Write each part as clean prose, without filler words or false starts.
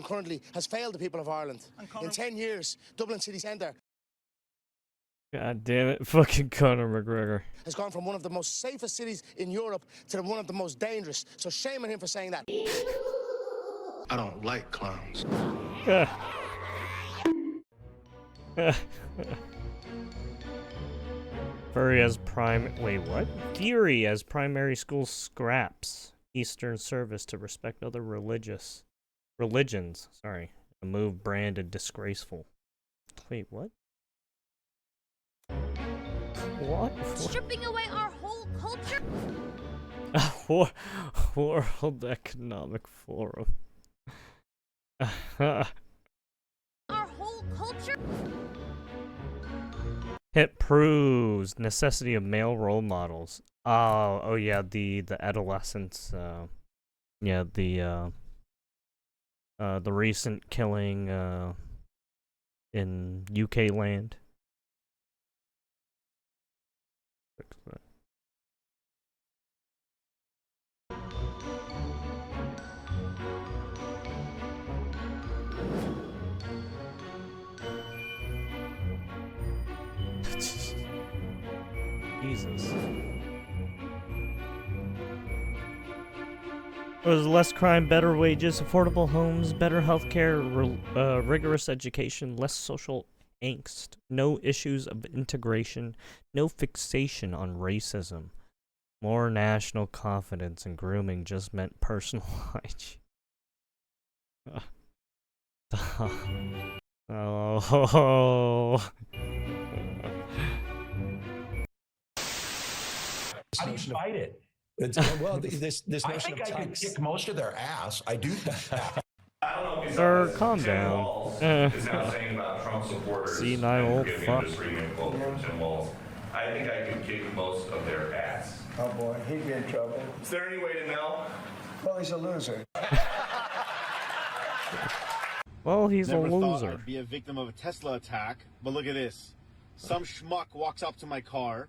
currently has failed the people of Ireland. In 10 years, Dublin city centre God damn it, fucking Conor McGregor has gone from one of the most safest cities in Europe to one of the most dangerous. So shame on him for saying that. I don't like clowns. Fury as Wait, what? Fury as primary school scraps Eastern service to respect other religions. Sorry, a move branded disgraceful. Wait, what? What? Stripping away our whole culture? World Economic Forum. Our whole culture? It proves necessity of male role models. Oh yeah, the adolescents. Yeah, the recent killing in UK land. Jesus. There's less crime, better wages, affordable homes, better healthcare, rigorous education, less social angst, no issues of integration, no fixation on racism, more national confidence, and grooming just meant personal hygiene. Oh. How do you fight it? Well, this I notion think of I could tax. kick most of their ass. I do think that. I don't know if you saw Sir, this. calm Tim down. Walz is now saying about Trump supporters Senile and old giving fuck. this screaming quote from Tim Walz. I think I could kick most of their ass. Oh boy, he'd be in trouble. Is there any way to know? Well, he's a loser. Well, he's Never a thought loser. I'd be a victim of a Tesla attack, but look at this. Some schmuck walks up to my car,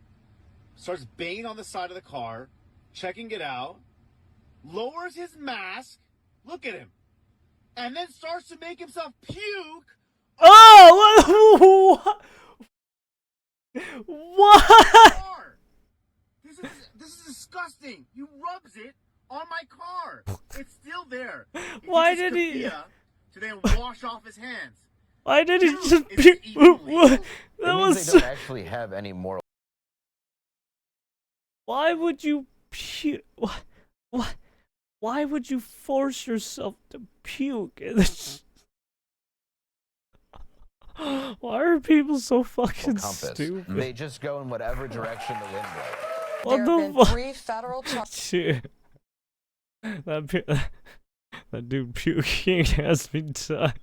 starts banging on the side of the car, checking it out, lowers his mask, look at him, and then starts to make himself puke. Oh! What? This is disgusting. He rubs it on my car. It's still there. Why did he? To then wash off his hands. Why did he Dude, just it's puke? even What? legal. That means was. they don't actually have any moral. Why would you puke? What? Why would you force yourself to puke? Why are people so fucking stupid? They just go in whatever direction the wind blows. What There the have been fuck? 3 federal Shit. That dude puking has been done.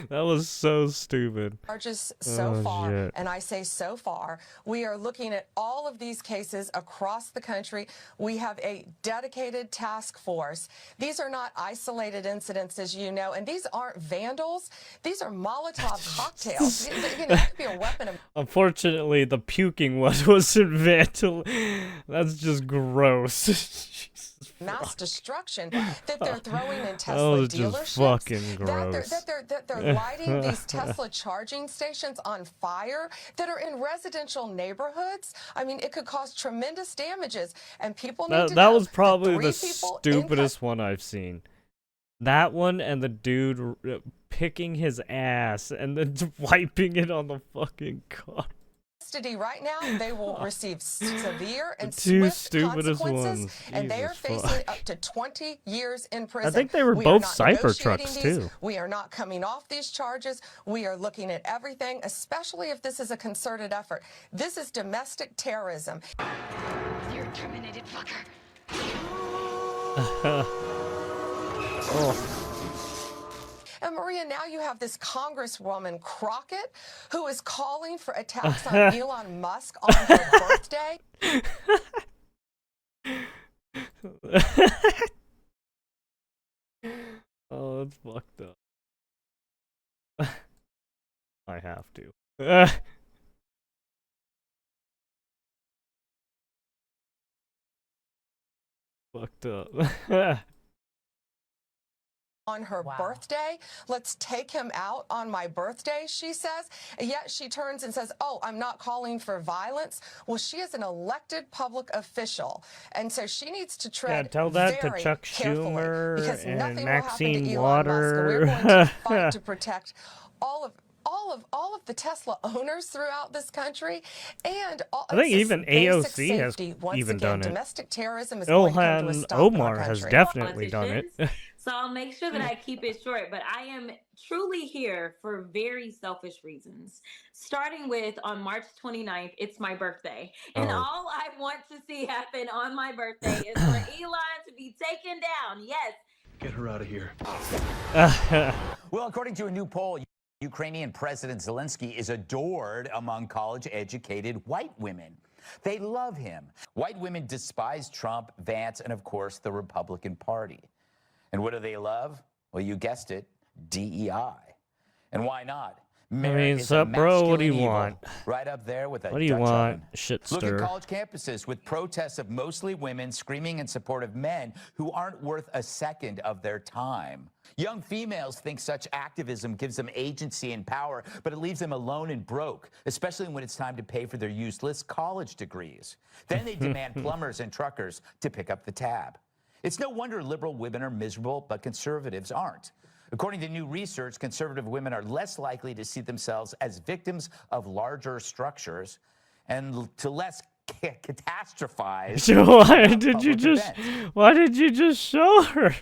That was so stupid. charges so Oh, far, shit. and I say so far. We are looking at all of these cases across the country. We have a dedicated task force. These are not isolated incidents, as you know, and these aren't vandals. These are Molotov cocktails. You know, it could be a weapon of Unfortunately, the puking one wasn't vandal. That's just gross. mass destruction that they're throwing in That Tesla was just dealerships. fucking gross. That they're lighting these Tesla charging stations on fire that are in residential neighborhoods. I mean, it could cause tremendous damages, and people need to That know was probably that the 3 people stupidest one I've seen. That one and the dude picking his ass and then wiping it on the fucking car. custody right now. They will receive severe and two swift stupidest consequences, ones. and they are Jesus facing fuck. up to 20 years in prison. I think they were We are both not Cybertrucks, negotiating these. too. We are not coming off these charges. We are looking at everything, especially if this is a concerted effort. This is domestic terrorism. You're a terminated fucker. Oh. And Maria, now you have this Congresswoman Crockett who is calling for attacks on Elon Musk on her birthday. Oh, that's fucked up. I have to. Fucked up. on her birthday. Let's take him out on my birthday, she says. And yet she turns and says, oh, I'm not calling for violence. Well, she is an elected public official. And so she needs to tread tell that to very Chuck carefully, Schumer because and nothing Maxine will happen to Elon Musk. And we're going Water. to fight to protect all of the Tesla owners throughout this country, and all, I think it's just even basic AOC has safety. Once even again, done it. domestic terrorism is going to come to a Ilhan stop in our Omar has country. definitely done it. So I'll make sure that I keep it short, but I am truly here for very selfish reasons. Starting with on March 29th, it's my birthday. And all I want to see happen on my birthday is for Elon to be taken down. Yes. Get her out of here. Well, according to a new poll, Ukrainian President Zelensky is adored among college-educated white women. They love him. White women despise Trump, Vance, and of course, the Republican Party. And what do they love? Well, you guessed it, DEI. And why not? mean, sup, bro? What do you want? Right up there with a What do you Dutch want, oven. shit Look at stir? college campuses with protests of mostly women screaming in support of men who aren't worth a second of their time. Young females think such activism gives them agency and power, but it leaves them alone and broke, especially when it's time to pay for their useless college degrees. Then they demand plumbers and truckers to pick up the tab. It's no wonder liberal women are miserable, but conservatives aren't. According to new research, conservative women are less likely to see themselves as victims of larger structures and to less catastrophize. So why did you just show her?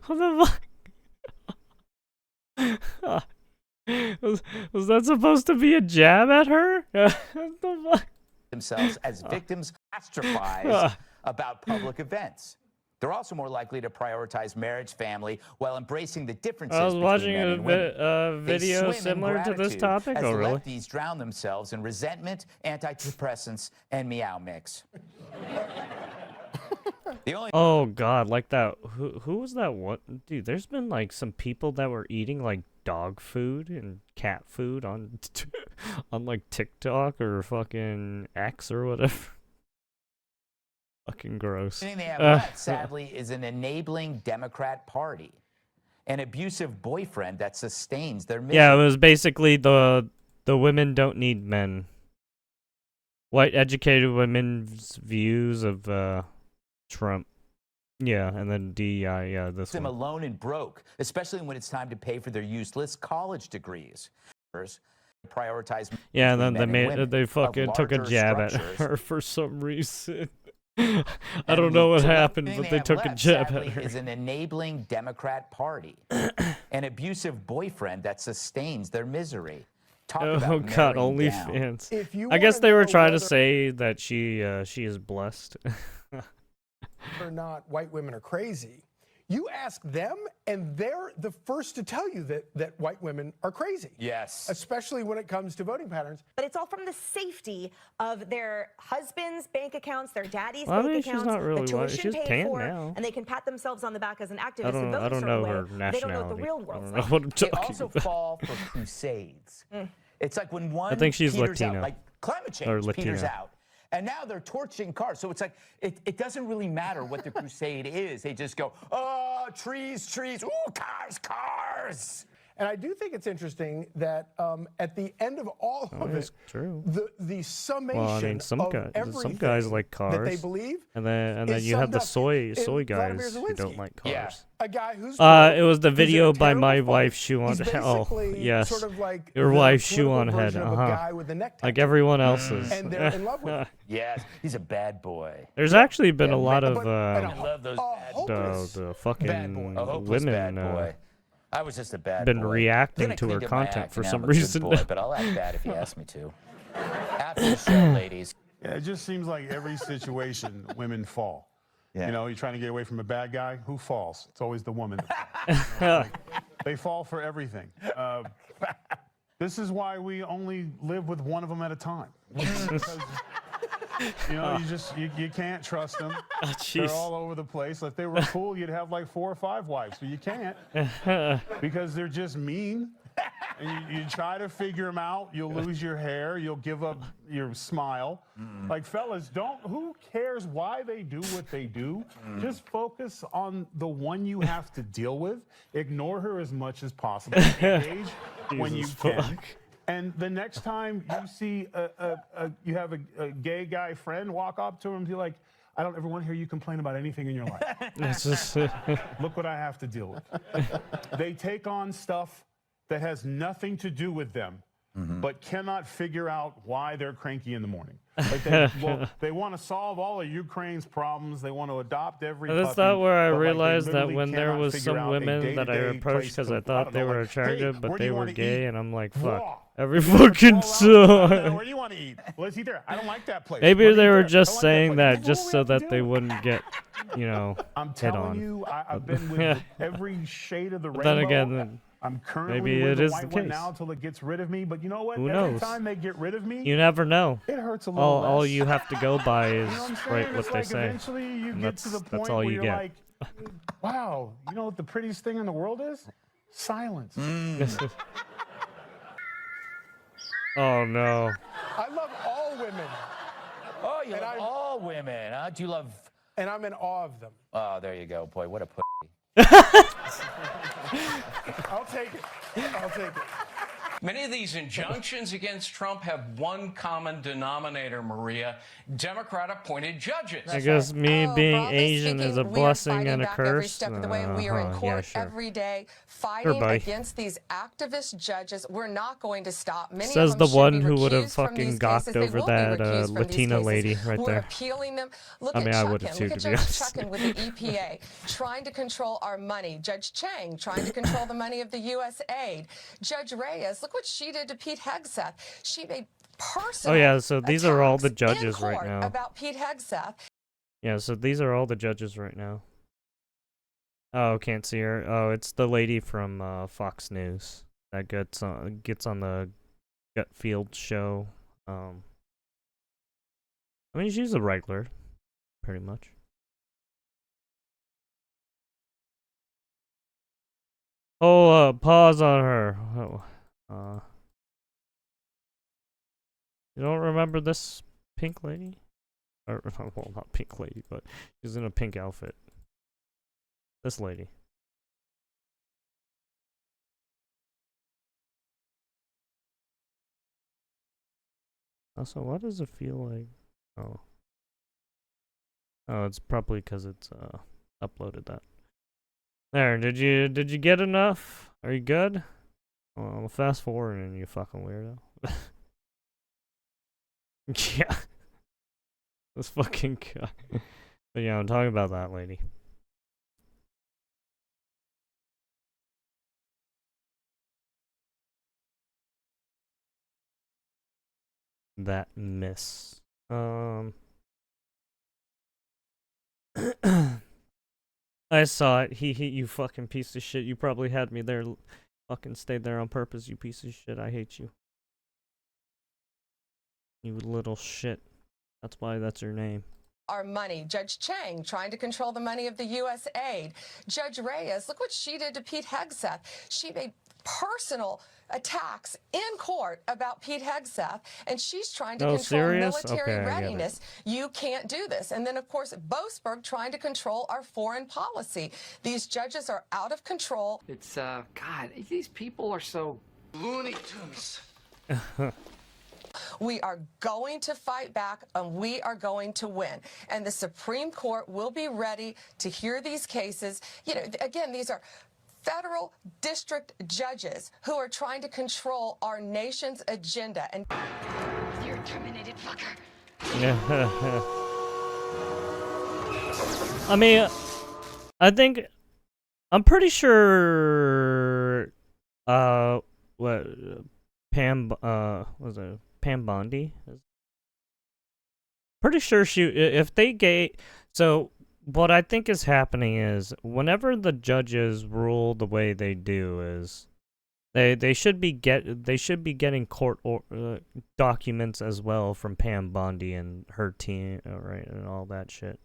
What the fuck? Was that supposed to be a jab at her? What the fuck? Themselves as victims catastrophize about public events. They're also more likely to prioritize marriage, family, while embracing the differences I was between watching men and women. a They video swim in similar to this gratitude topic. as Oh, really? lefties drown themselves in resentment, antidepressants, and meow mix. The only Oh God, like that. Who was that one? Dude, there's been like some people that were eating like dog food and cat food on on like TikTok or fucking X or whatever. Fucking gross. thing they have left, sadly, is an enabling Democrat Party, an abusive boyfriend that sustains their misery. Yeah, it was basically the women don't need men. White educated women's views of Trump. Yeah, and then DEI, yeah, this them one. alone and broke, especially when it's time to pay for their useless college degrees. Prioritize. Yeah, and then men they women they of fucking took a larger jab at structures. her for some reason. I don't know what happened, but they took a jab at her. Is an enabling Democrat Party, an abusive boyfriend that sustains their misery. Talk Oh about God, narrowing down. OnlyFans. If you I guess wanna they were know trying to whether say that she is blessed. or not white women are crazy, you ask them, and they're the first to tell you that white women are crazy. Yes. Especially when it comes to voting patterns. But it's all from the safety of their husband's bank accounts, their daddy's Well, I bank mean, she's accounts, not really the white. tuition She's paid tan for, now. and they can pat themselves on the back as an activist and vote I a don't certain know her way. They don't know what the nationality. real I world's don't know like. what I'm They talking also about. fall for crusades. It's like when one I think she's peters Latino. out, like climate change Or peters Latina. out. And now they're torching cars. So it's like, it doesn't really matter what the crusade is. They just go, oh, trees, trees, ooh, cars, cars. And I do think it's interesting that at the end of all of It's it, true. the summation Well, I mean, some of guys everything like cars. that they believe, And then is you have summed the up soy in guys Vladimir who don't Zelensky. like cars. Yeah. a guy who's It was the who's video a by my terrible wife fight. shoe on He's head. Oh, basically yes. sort of like Your the wife's shoe political on head. version of a guy with a neck Like tattoo. everyone else's. And they're in love with him. Yes, he's a bad boy. There's actually been a Yeah, lot but- of and I love those a bad hopeless the bad fucking boy. A hopeless women bad boy. I was just a bad been boy. reacting Then I to her cleaned up my content act, for and now some I'm a good reason. Boy, but I'll act bad if you ask me to. After the show, ladies. Yeah, it just seems like every situation women fall. Yeah. You know, you're trying to get away from a bad guy. Who falls? It's always the woman. That falls. You know, they fall for everything. This is why we only live with one of them at a time. Because, you know, you can't trust them. They're jeez. all over the place. If they were cool, you'd have like 4 or 5 wives, but you can't because they're just mean. and you try to figure them out. You'll lose your hair. You'll give up your smile. Like, fellas, who cares why they do what they do? Just focus on the one you have to deal with. Ignore her as much as possible. Engage when you can. And the next time you see you have a gay guy friend, walk up to him and be like, I don't ever want to hear you complain about anything in your life. Look what I have to deal with. They take on stuff that has nothing to do with them, but cannot figure out why they're cranky in the morning. Like they want to solve all of Ukraine's problems. They want to adopt every And that's puppy, not where I but, like, they realized that literally when there cannot was figure some out a women that I day-to-day approached place because to- I thought they don't know, were like, attractive, hey, but where do they you were wanna gay, eat? and I'm like, fuck. Raw. Every Where do fucking Where do you want to eat? Let's eat there. I don't like that place. Maybe Let's they eat were there. I just don't like saying that, that place. just so What do we have that to they do? wouldn't get, you know, I'm hit telling on. you, I've been with every shade of the But rainbow. then again, I'm currently maybe with it the is white the one case. now until it gets rid of me. But you know what? Who Every knows? time they get rid of me, You never know. it hurts a little All less. you have to go by is You know what I'm right saying? what It's they like say. eventually you And get to the that's point all where you you're get. like, wow, you know what the prettiest thing in the world is? Silence. Oh no. I love all women, Oh, you And love I'm- all women, huh? Do you love... and I'm in awe of them. Oh, there you go. Boy, what a pussy. I'll take it. I'll take it. Many of these injunctions against Trump have one common denominator, Maria. Democrat-appointed judges. I guess me being broadly Asian is a speaking, we are blessing fighting and a back every curse. step of the way. We are in Yeah, court sure. every day fighting buddy. against these activist judges. We're not going to stop. Many Says of them the should one be who would have recused from fucking these gawked cases. They over will be that recused from these Latina cases. lady right We're there. appealing them. Look I at mean, I Chuckin. would've too, Look at to be Judge honest. Chuckin with the EPA trying to control our money. Judge Chang trying to control the money of the U.S. aid. Judge Reyes, look what she did to Pete Hegseth. She made personal Oh yeah, so these are all the attacks judges in right court now. about Pete Hegseth. Yeah, so these are all the judges right now. Oh, can't see her. Oh, it's the lady from Fox News that gets on the Gutfield show. I mean, she's a regular, pretty much. Oh, pause on her. Oh, you don't remember this pink lady? Or, well, not pink lady, but she's in a pink outfit. This lady. Also, what does it feel like? Oh. Oh, it's probably because it's uploaded that. There, did you get enough? Are you good? Well, I'll fast forward and you fucking weirdo. Yeah. This fucking guy. But yeah, I'm talking about that lady. That miss. I saw it. You fucking piece of shit. You probably had me there. Fucking stayed there on purpose, you piece of shit. I hate you. You little shit. That's why that's your name. Our money. Judge Chang trying to control the money of the U.S. aid. Judge Reyes, look what she did to Pete Hegseth. She made personal attacks in court about Pete Hegseth, and she's trying to Oh, control serious? military Okay, I get it. readiness. You can't do this. And then, of course, Boasberg trying to control our foreign policy. These judges are out of control. It's, God, these people are so Looney Tunes. We are going to fight back, and we are going to win. And the Supreme Court will be ready to hear these cases. You know, again, these are federal district judges who are trying to control our nation's agenda. And You're a terminated fucker. I mean, I think I'm pretty sure what Pam was it Pam Bondi? Pretty sure if they so what I think is happening is whenever the judges rule the way they do is they should be getting court documents as well from Pam Bondi and her team, right, and all that shit.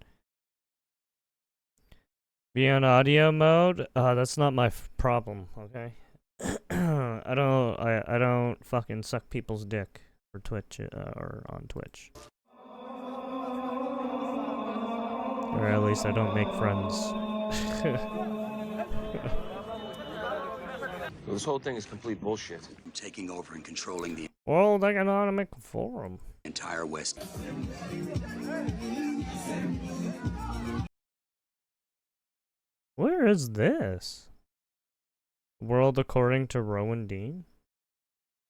Be on audio mode? That's not my problem, okay? I don't fucking suck people's dick for Twitch or on Twitch. Or at least I don't make friends. This whole thing is complete bullshit. I'm taking over and controlling the World Economic Forum. entire West. Where is this? World according to Rowan Dean?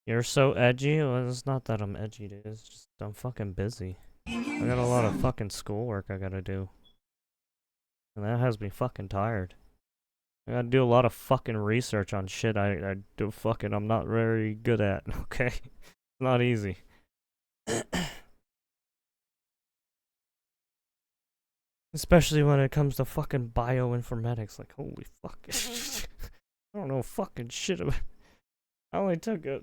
You're so edgy? Well, it's not that I'm edgy, dude. It's just I'm fucking busy. I got a lot of fucking schoolwork I gotta do. And that has me fucking tired. I gotta do a lot of fucking research on shit I do fucking I'm not very good at, okay? It's not easy. Especially when it comes to fucking bioinformatics. Like, holy fuck. I don't know fucking shit about. I only took I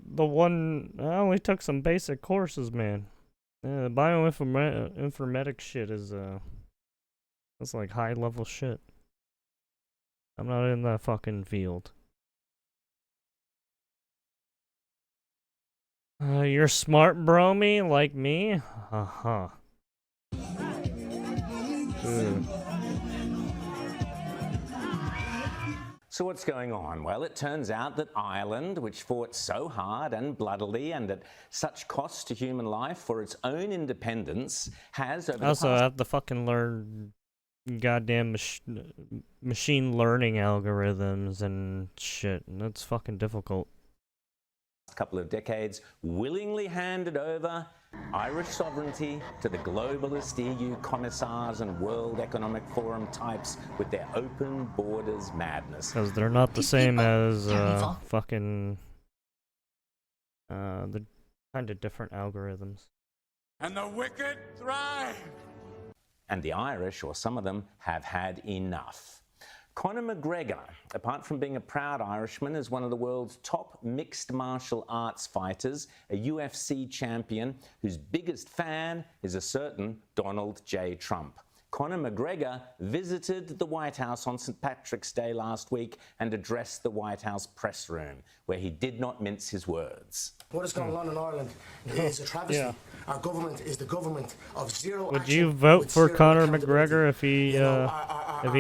only took some basic courses, man. The bioinformatics shit is that's like high level shit. I'm not in that fucking field. You're smart, bromy, like me? Uh-huh. So what's going on? Well, it turns out that Ireland, which fought so hard and bloodily and at such cost to human life for its own independence, has over the Also, I past have to fucking learn goddamn machine learning algorithms and shit, and that's fucking difficult. couple of decades willingly handed over Irish sovereignty to the globalist EU commissars and World Economic Forum types with their open borders madness. Because they're not the same as fucking the kind of different algorithms. And the wicked thrive. And the Irish, or some of them, have had enough. Conor McGregor, apart from being a proud Irishman, is one of the world's top mixed martial arts fighters, a UFC champion whose biggest fan is a certain Donald J. Trump. Conor McGregor visited the White House on St. Patrick's Day last week and addressed the White House press room, where he did not mince his words. What is going on in Ireland is a travesty. Yeah. Our government is the government of zero Would action you vote with for zero Conor accountability. McGregor if he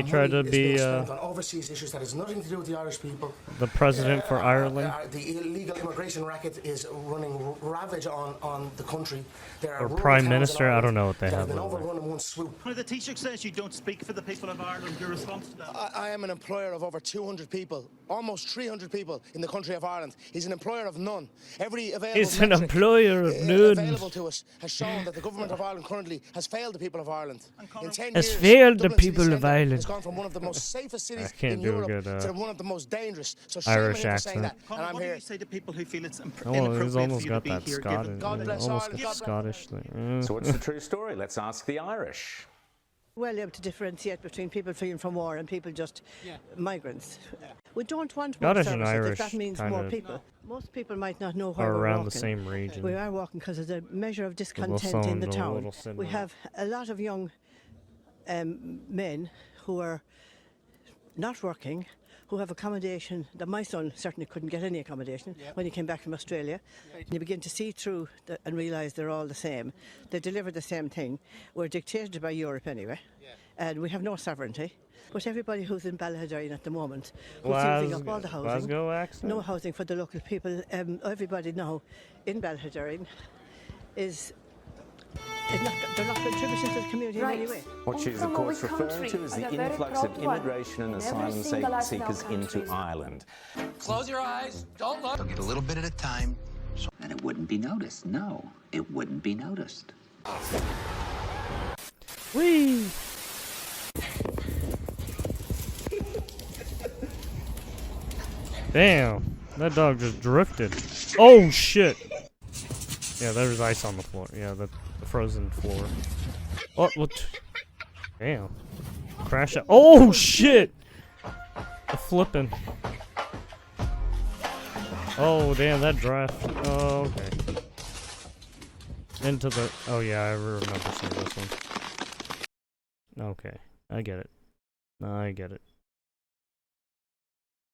tried to money is be being spent on overseas issues that has nothing to do with the Irish people. the president for Ireland? The illegal immigration racket is running ravage on the country. There are Or rural prime towns in minister? I Ireland don't know what they that have been over there. overrun in one swoop. The Taoiseach says you don't speak for the people of Ireland. Your response to that? I am an employer of over 200 people, almost 300 people in the country of Ireland. He's an employer of none. Every available He's an metric, employer of none. available to us has shown that the government of Ireland currently has failed the people of Ireland. In 10 Has years, failed the Dublin City people of Centre Ireland. has gone from one of the most safest cities can't in do a Europe good, to one of the most dangerous. So shame on Irish him for saying accent. that. And I'm What do here. you say to people who feel it's Oh, well, he's inappropriate for almost you to got be that here? Scottish, Given God bless almost Ireland. got Scottish thing. So what's the true story? Let's ask the Irish. Well able to differentiate between people fleeing from war and people just migrants. We don't want more Scottish and services if Irish that means more kinda people. Most people might not know where are we're around the walking. same region. We are walking because there's a measure of little discontent in the sound, a town. little We similar. have a lot of young men who are not working, who have accommodation that my son certainly couldn't get any accommodation when he came back from Australia. You begin to see through and realise they're all the same. They deliver the same thing. We're dictated by Europe anyway, and we have no sovereignty. But everybody who's in Ballaghaderreen at the moment, who's using up all the housing, Glasgow accent? no housing for the local people. Everybody now in Ballaghaderreen they're not contributing to the community in any way. What she is, of course, referring to is the influx of immigration and asylum seekers into Ireland. Close your eyes. Don't look. Get a little bit at a time. And it wouldn't be noticed. No, it wouldn't be noticed. Whee! Damn, that dog just drifted. Oh shit! Yeah, there's ice on the floor. Yeah, the frozen floor. What? Damn. Crash out. Oh shit! The flipping. Oh damn, that draft. Oh, okay. Into the. Oh yeah, I remember seeing this one. Okay, I get it. I get it.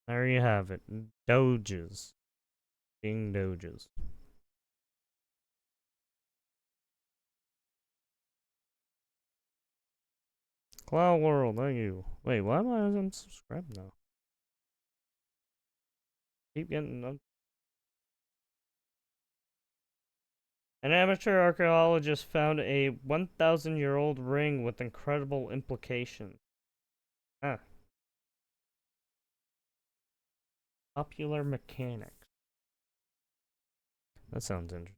There you have it. Doges. King Doges. Cloud World, thank you. Wait, why am I unsubscribed now? Keep getting them. An amateur archaeologist found a 1,000-year-old ring with incredible implications. Huh. Popular mechanics. That sounds interesting.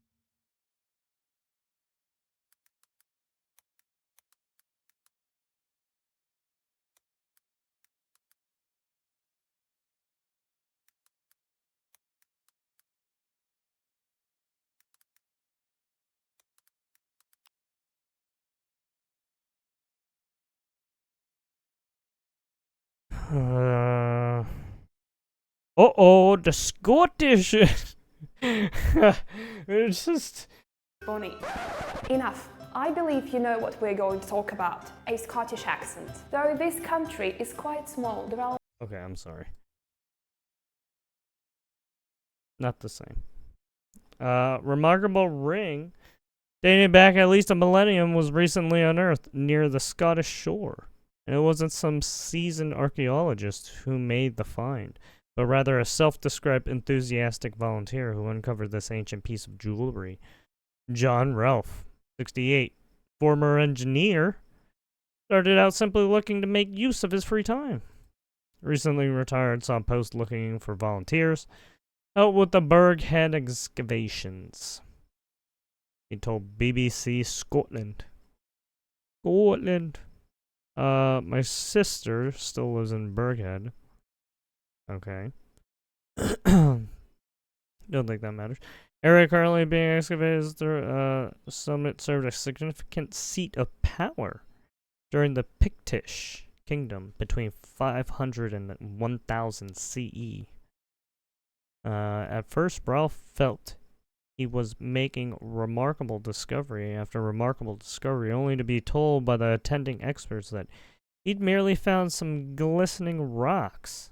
Uh-oh, the Scottish. It's just... Bonnie, enough. I believe you know what we're going to talk about. A Scottish accent. Though this country is quite small, there are... Okay, I'm sorry. Not the same. Remarkable ring dating back at least a millennium was recently unearthed near the Scottish shore. And it wasn't some seasoned archaeologist who made the find, but rather a self-described enthusiastic volunteer who uncovered this ancient piece of jewelry. John Ralph, 68, former engineer, started out simply looking to make use of his free time. Recently retired, saw a post looking for volunteers, help with the Burghead excavations. He told BBC Scotland. My sister still lives in Burghead. Okay. Don't think that matters. Area currently being excavated as the summit served a significant seat of power during the Pictish kingdom between 500 and 1000 CE. At first, Ralph felt he was making remarkable discovery after remarkable discovery, only to be told by the attending experts that he'd merely found some glistening rocks.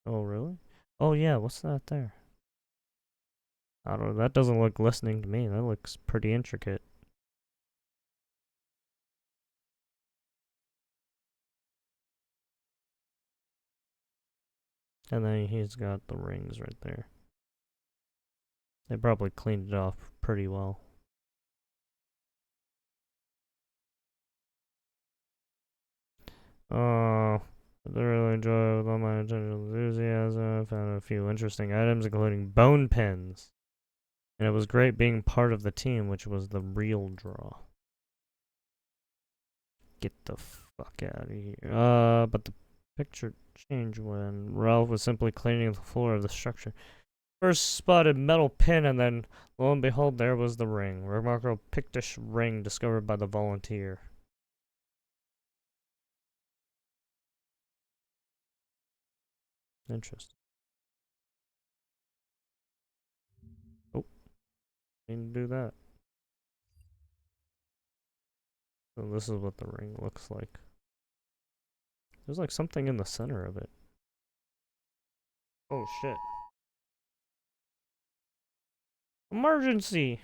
Oh, really? Oh, yeah, what's that there? I don't know, that doesn't look glistening to me. That looks pretty intricate. And then he's got the rings right there. They probably cleaned it off pretty well. I really enjoy it with all my attention enthusiasm. I found a few interesting items, including bone pins. And it was great being part of the team, which was the real draw. Get the fuck out of here. But the picture changed when Ralph was simply cleaning the floor of the structure. First spotted metal pin, and then, lo and behold, there was the ring. Remarkable Pictish ring discovered by the volunteer. Interesting. Oh, didn't do that. So this is what the ring looks like. There's like something in the center of it. Oh shit. Emergency!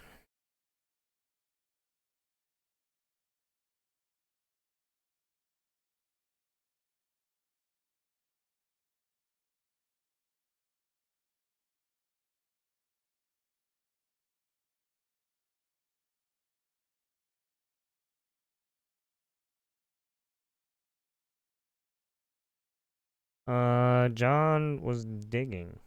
John was digging.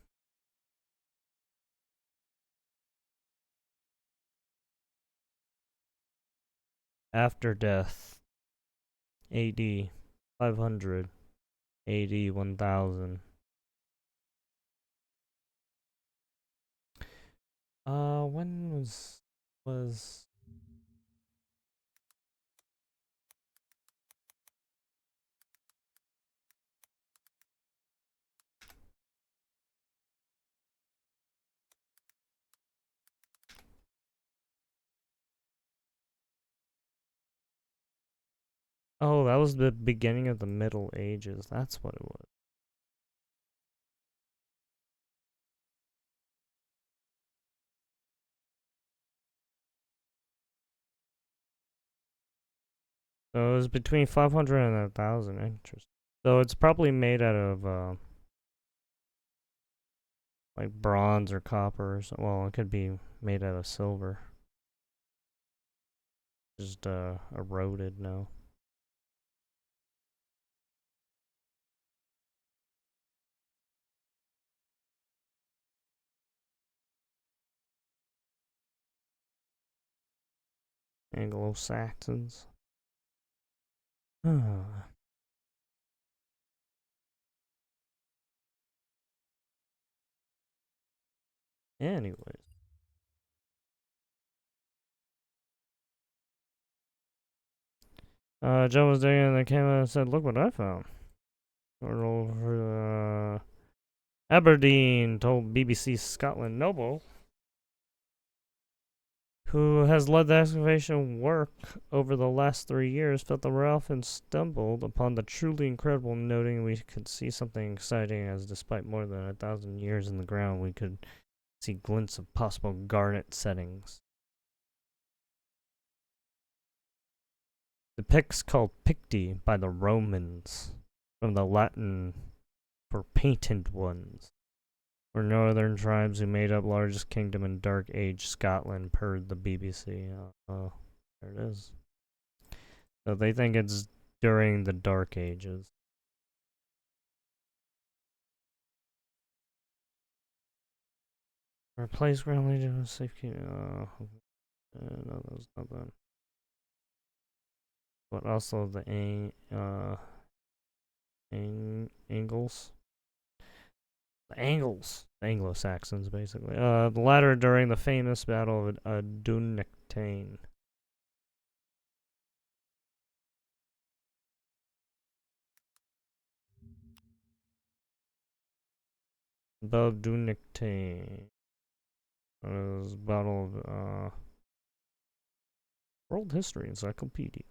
After death. AD 500. AD 1000. When was Oh, that was the beginning of the Middle Ages. That's what it was. So it was between 500 and 1,000. Interesting. So it's probably made out of like bronze or copper. Well, it could be made out of silver. Just eroded now. Anglo-Saxons. Anyways. Joe was digging and they came out and said, look what I found. Aberdeen told BBC Scotland Noble, who has led the excavation work over the last 3 years, felt the Ralph and stumbled upon the truly incredible, noting we could see something exciting as despite more than 1,000 years in the ground, we could see glints of possible garnet settings. The Picts called Picti by the Romans, from the Latin for painted ones, were northern tribes who made up largest kingdom in Dark Age Scotland, per the BBC. There it is. So they think it's during the Dark Ages. Replace Ground Legion with safekeeping. No, that was not that. But also the Angles. The Angles. The Anglo-Saxons, basically. The latter during the famous Battle of Dunectane. Battle of Dunectane. It was Battle of, World History Encyclopedia.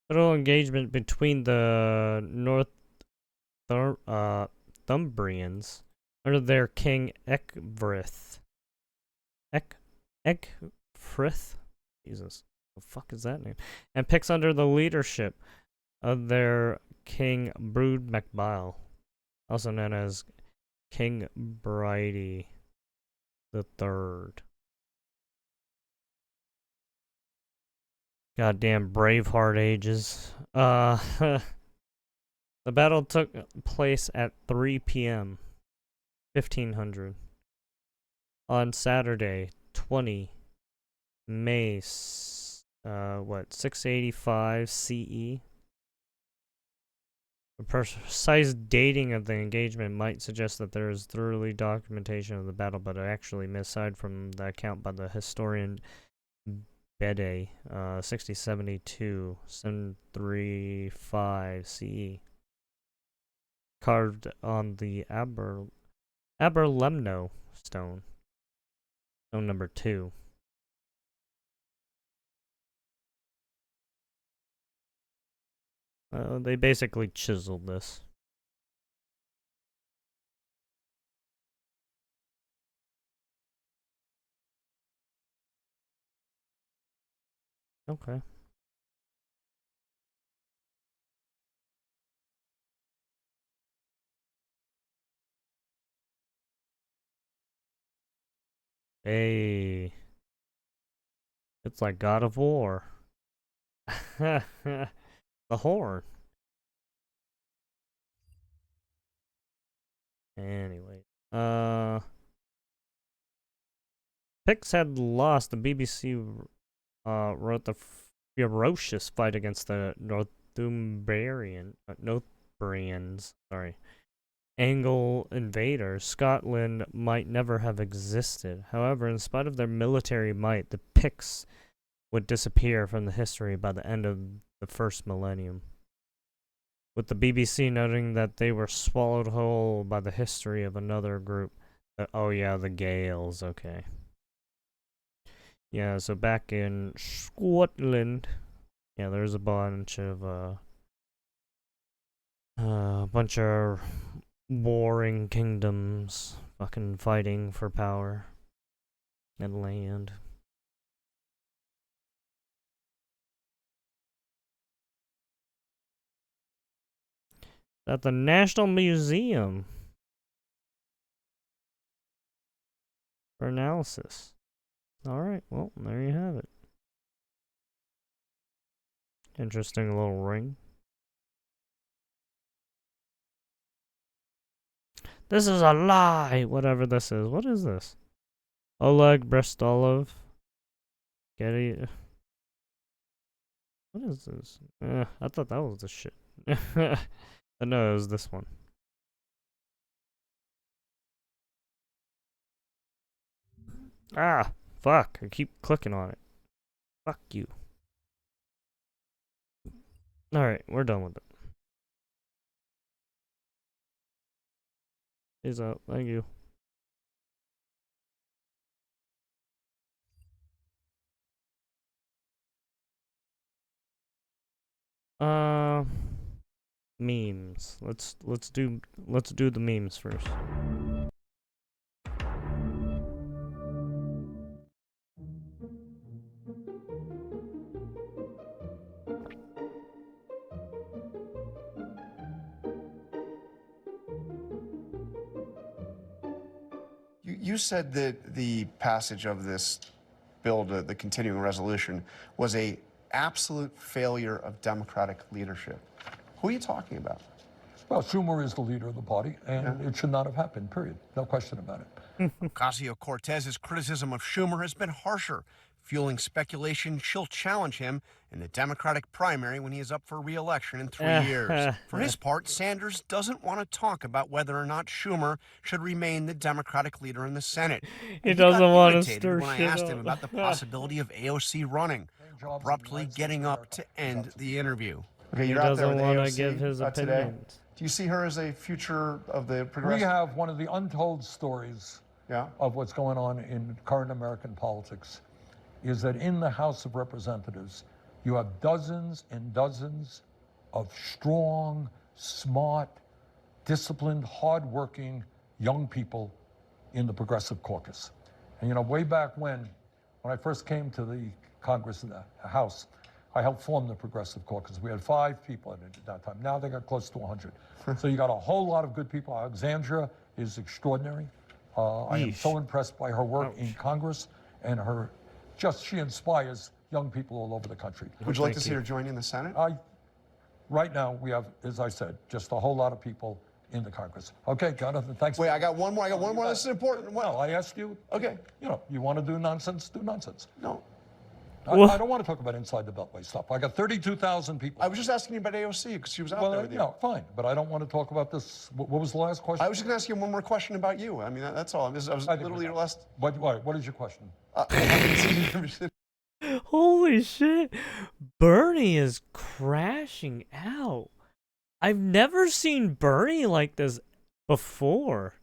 Little engagement between the Northumbrians under their king Ecgfrith. Ecgfrith? Jesus, what the fuck is that name? And Picts under the leadership of their king Brud MacBile, also known as King Bridie the Third. Goddamn Braveheart ages. The battle took place at 3 p.m. 1500 on Saturday, 20 May, 685 CE. The precise dating of the engagement might suggest that there is thoroughly documentation of the battle, but it actually aside from the account by the historian Bede, 6072, 735 CE. Carved on the Aberlemno stone. Stone number 2. They basically chiseled this. Okay. Hey. It's like God of War. The horn. Anyway. Picts had lost. The BBC wrote the ferocious fight against the Northumbrians, Angle invaders. Scotland might never have existed. However, in spite of their military might, the Picts would disappear from the history by the end of the first millennium, with the BBC noting that they were swallowed whole by the history of another group. Oh yeah, the Gaels, okay. Yeah, so back in Scotland, yeah, there's a bunch of warring kingdoms fucking fighting for power. and land. At the National Museum for analysis. Alright, well, there you have it. Interesting little ring. This is a lie! Whatever this is. What is this? Oleg Brestolov. Getty. What is this? I thought that was the shit. No, it was this one. Ah! Fuck! I keep clicking on it. Fuck you. Alright, we're done with it. Peace out. Thank you. Memes. Let's do the memes first. You said that the passage of this bill, the continuing resolution, was a absolute failure of Democratic leadership. Who are you talking about? Well, Schumer is the leader of the party, and it should not have happened, period. No question about it. Ocasio-Cortez's criticism of Schumer has been harsher, fueling speculation she'll challenge him in the Democratic primary when he is up for re-election in 3 years. For his part, Sanders doesn't want to talk about whether or not Schumer should remain the Democratic leader in the Senate. He doesn't want to irritated stir when I shit asked up. him about the possibility of AOC running, abruptly getting up to end the interview. Okay, He you're out there doesn't with wanna AOC, give his today. opinions. Do you see her as a future of the We progressive? have one of the untold stories of what's going on in current American politics is that in the House of Representatives, you have dozens and dozens of strong, smart, disciplined, hardworking young people in the Progressive Caucus. And you know, way back when I first came to the Congress, the House, I helped form the Progressive Caucus. We had 5 people in it at that time. Now they got close to 100. So you got a whole lot of good people. Alexandra is extraordinary. I am so impressed by her work in Congress and she inspires young people all over the country. Would you like to see her joining the Senate? Right now, we have, as I said, just a whole lot of people in the Congress. Okay, Jonathan, thanks. Wait, I got one more. This is important. Well, I asked you. Okay. You know, you want to do nonsense, do nonsense. No. I don't want to talk about inside the Beltway stuff. I got 32,000 people. I was just asking you about AOC because she was out there with you. No, fine, but I don't want to talk about this. What was the last question? I was just going to ask you one more question about you. I mean, that's all. I was literally your last. What is your question? Holy shit. Bernie is crashing out. I've never seen Bernie like this before.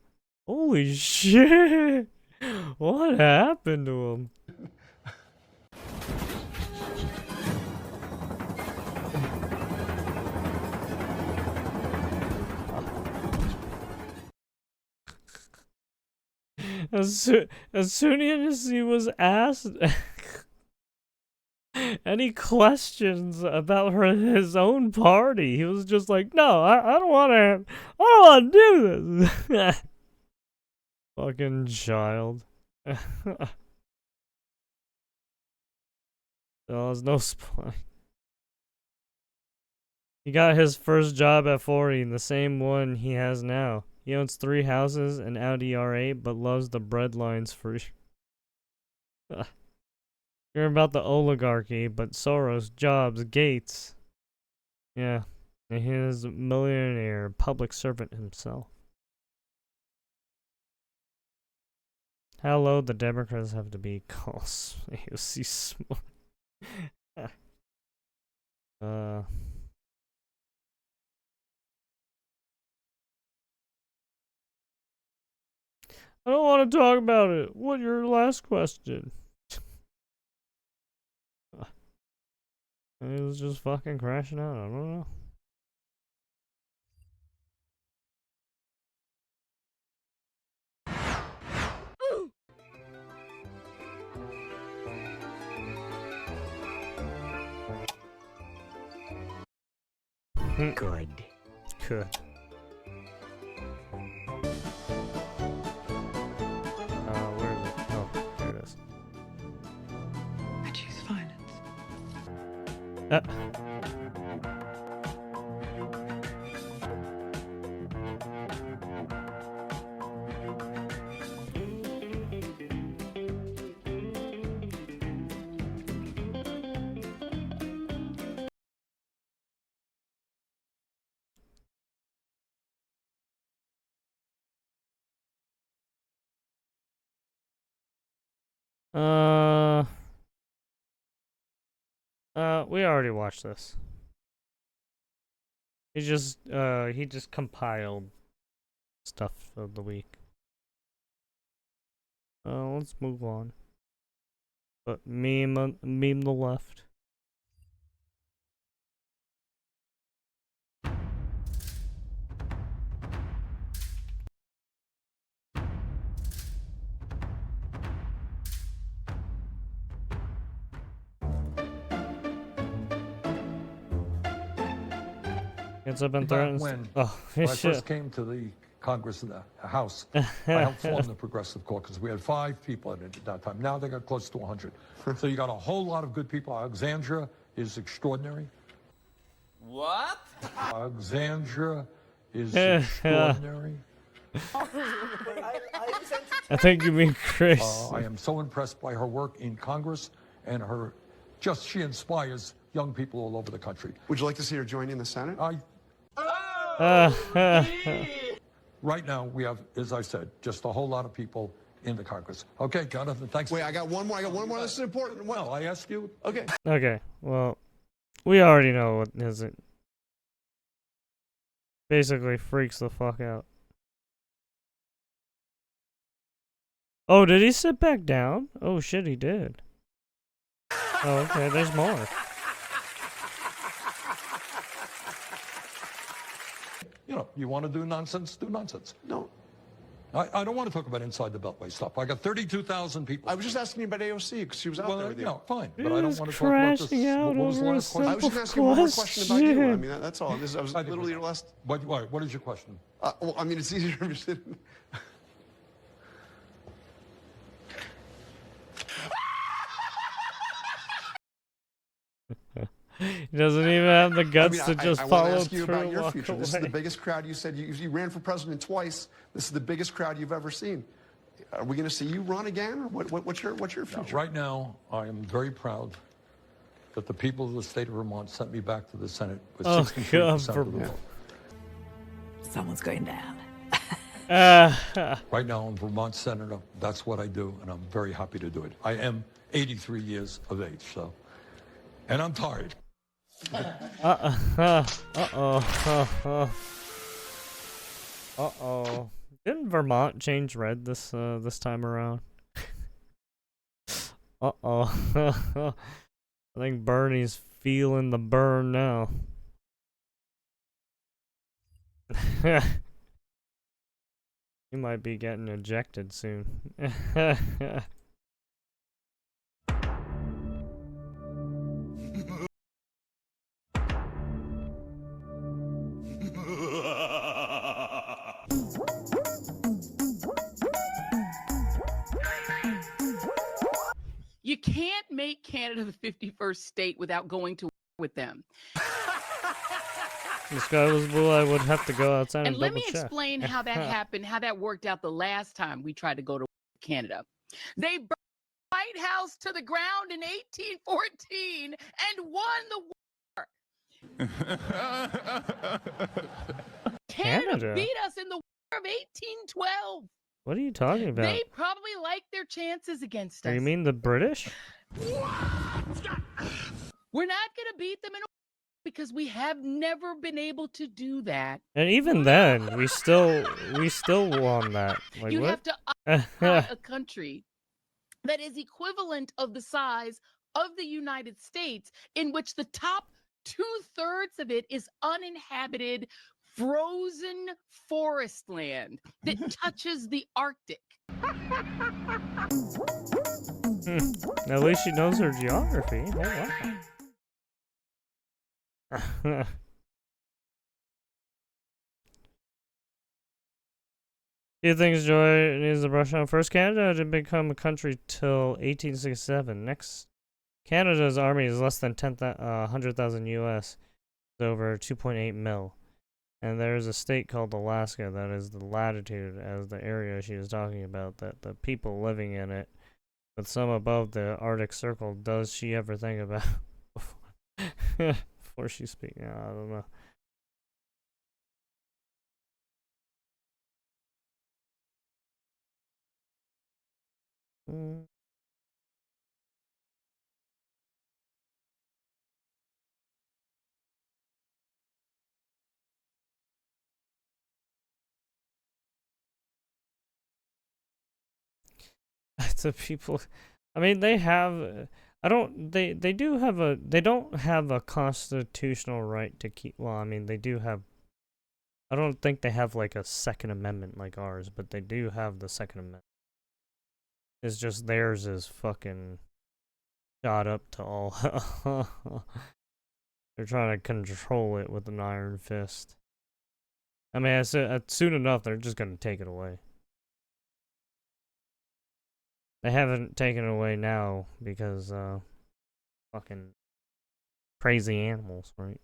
Holy shit. What happened to him? As soon as he was asked any questions about his own party, he was just like, "No, I don't want to do this." Fucking child. There's no spline. He got his first job at 40, the same one he has now. He owns 3 houses and Audi R8, but loves the breadlines for. You're about the oligarchy, but Soros, Jobs, Gates. Yeah, and he is a millionaire, public servant himself. How low the Democrats have to be calls AOC smart. I don't want to talk about it. What's your last question? He was just fucking crashing out. I don't know. Good. Good. Where is it? Oh, there it is. I choose violence. We already watched this. He just compiled stuff of the week. Let's move on. But meme the left. Gets up and throws. When I I first came to the Congress and the House, I helped form the Progressive Caucus. We had 5 people in it at that time. Now they got close to 100. So you got a whole lot of good people. Alexandra is extraordinary. What? Alexandra is extraordinary. I think you mean Chris. I am so impressed by her work in Congress and her, she inspires young people all over the country. Would you like to see her join in the Senate? Right now, we have, as I said, just a whole lot of people in the Congress. Okay, Jonathan, thanks. Wait, I got one more. This is important. Well, I asked you. Okay. Okay, well, we already know what is it. Basically freaks the fuck out. Oh, did he sit back down? Oh shit, he did. Oh, okay, there's more. You know, you want to do nonsense, do nonsense. No. I don't want to talk about inside the Beltway stuff. I got 32,000 people. I was just asking you about AOC because she was out there with you. Yeah, fine. He But I don't was want to talk about this. crashing out What was the over a last question? I was just asking one more question about you. I mean, that's all. I was literally your last. What is your question? Well, I mean, it's easier to understand. He doesn't even have the guts to just I want follow to ask you through about and your walk future. away. This is the biggest crowd. You said you ran for president twice. This is the biggest crowd you've ever seen. Are we going to see you run again? Or what's your future? Right now, I am very proud that the people of the state of Vermont sent me back to the Senate with 63% of the vote. Someone's going down. Right now, I'm Vermont senator. That's what I do, and I'm very happy to do it. I am 83 years of age, so, and I'm tired. Uh-oh. Didn't Vermont change red this time around? Uh-oh. I think Bernie's feeling the burn now. He might be getting ejected soon. You can't make Canada the 51st state without going to war with them. This guy was blue. I would have to go outside and let double me check. explain how that happened, how that worked out the last time we tried to go to Canada. They burned the White House to the ground in 1814 and won the war. Canada beat us in the war of 1812. What are you talking about? They probably like their chances against us. You mean the British? We're not going to beat them in a because we have never been able to do that. And even then, we still won that. Like, You what? have to occupy a country that is equivalent of the size of the United States, in which the top 2/3 of it is uninhabited, frozen forest land that touches the Arctic. At least she knows her geography. Oh, wow. Few things Joy needs to brush on. First, Canada didn't become a country till 1867. Next, Canada's army is less than 100,000 US, over 2.8 mil. And there's a state called Alaska that is the latitude as the area she was talking about, that the people living in it, with some above the Arctic Circle, does she ever think about before she speaks? I don't know. The people, I mean, they have, they don't have a constitutional right to keep, well, I mean, they do have, I don't think they have like a Second Amendment like ours, but they do have the Second Amendment. It's just theirs is fucking shot up to all. They're trying to control it with an iron fist. I mean, soon enough, they're just gonna take it away. They haven't taken it away now because, fucking crazy animals, right?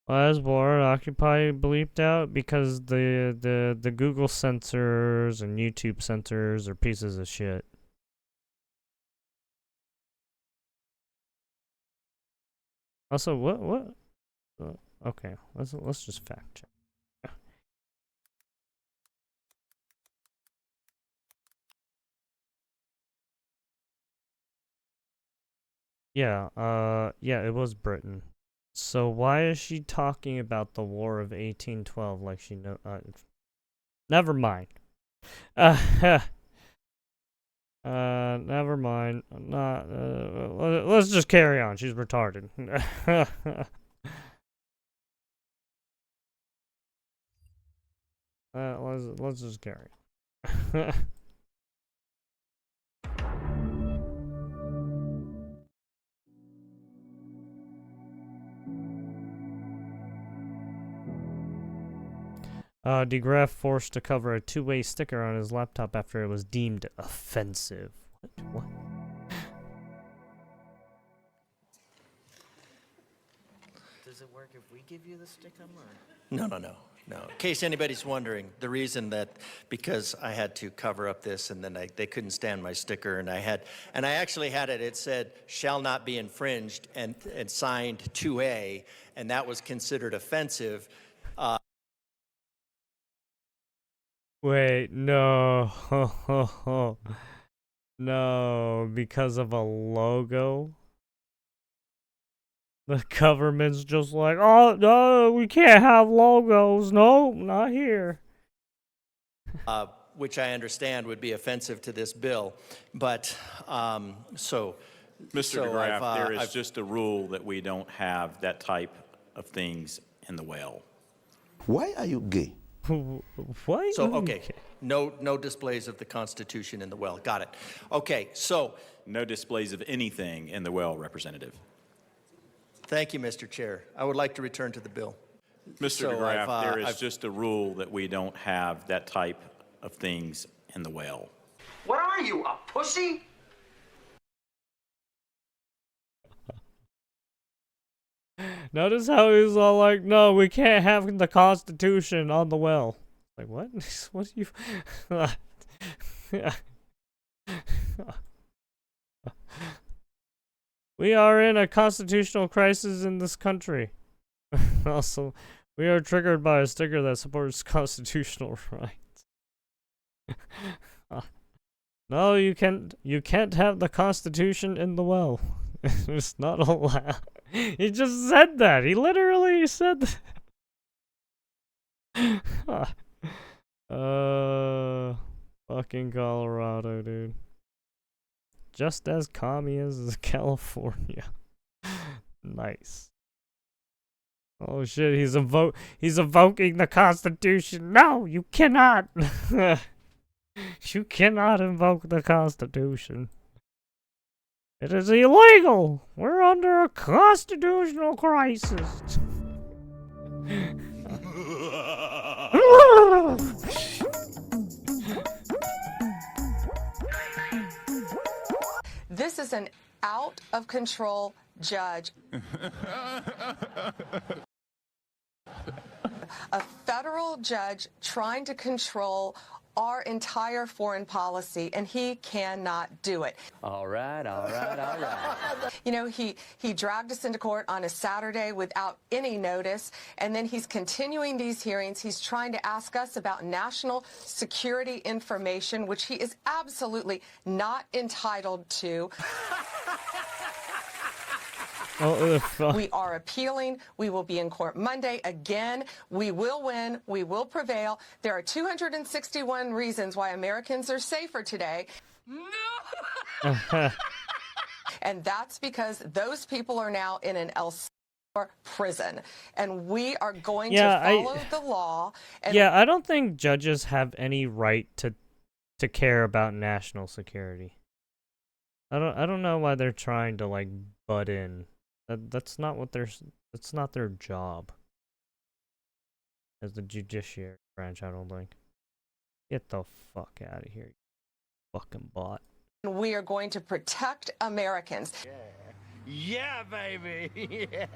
Why is War Occupy bleeped out? Because the Google censors and YouTube censors are pieces of shit. Also, what? Okay, let's just fact check. Yeah, yeah, it was Britain. So why is she talking about the War of 1812 like she know? Never mind. Never mind. Not. Let's just carry on. She's retarded. Let's just carry on. DeGraff forced to cover a two-way sticker on his laptop after it was deemed offensive. What? Does it work if we give you the sticker, or? No. In case anybody's wondering, the reason that, because I had to cover up this and then they couldn't stand my sticker, and I actually had it said, shall not be infringed, and signed 2A, and that was considered offensive. Wait, no. No, because of a logo? The government's just like, oh, no, we can't have logos. No, not here. Which I understand would be offensive to this bill. But, so... Mr. DeGraff, there is just a rule that we don't have that type of things in the well. Why are you gay? Why? So, okay, no displays of the Constitution in the well. Got it. Okay, so... No displays of anything in the well, Representative. Thank you, Mr. Chair. I would like to return to the bill. Mr. DeGraff, there is just a rule that we don't have that type of things in the well. What are you, a pussy? Notice how he's all like, no, we can't have the Constitution on the well. Like, what? What do you... We are in a constitutional crisis in this country. Also, we are triggered by a sticker that supports constitutional rights. No, you can't have the Constitution in the well. It's not allowed. He just said that. He literally said that. Fucking Colorado, dude. Just as commie as California. Nice. Oh shit, he's evoking the Constitution. No, you cannot. You cannot invoke the Constitution. It is illegal. We're under a constitutional crisis. This is an out of control judge. A federal judge trying to control our entire foreign policy, and he cannot do it. All right. You know, he dragged us into court on a Saturday without any notice, and then he's continuing these hearings. He's trying to ask us about national security information, which he is absolutely not entitled to. We are appealing. We will be in court Monday again. We will win. We will prevail. There are 261 reasons why Americans are safer today. And that's because those people are now in an El Salvador prison. And we are going to follow the law. And I don't think judges have any right to care about national security. I don't know why they're trying to like butt in. That's not their job. As the judiciary branch, I don't think. Get the fuck out of here, you fucking bot. we are going to protect Americans. Yeah, baby. Yeah.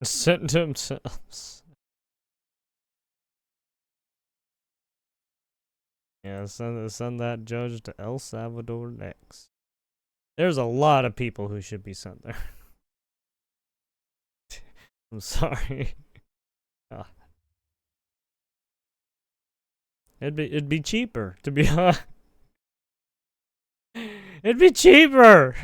Sent to themselves. Yeah, send that judge to El Salvador next. There's a lot of people who should be sent there. I'm sorry. It'd be cheaper, to be honest. It'd be cheaper.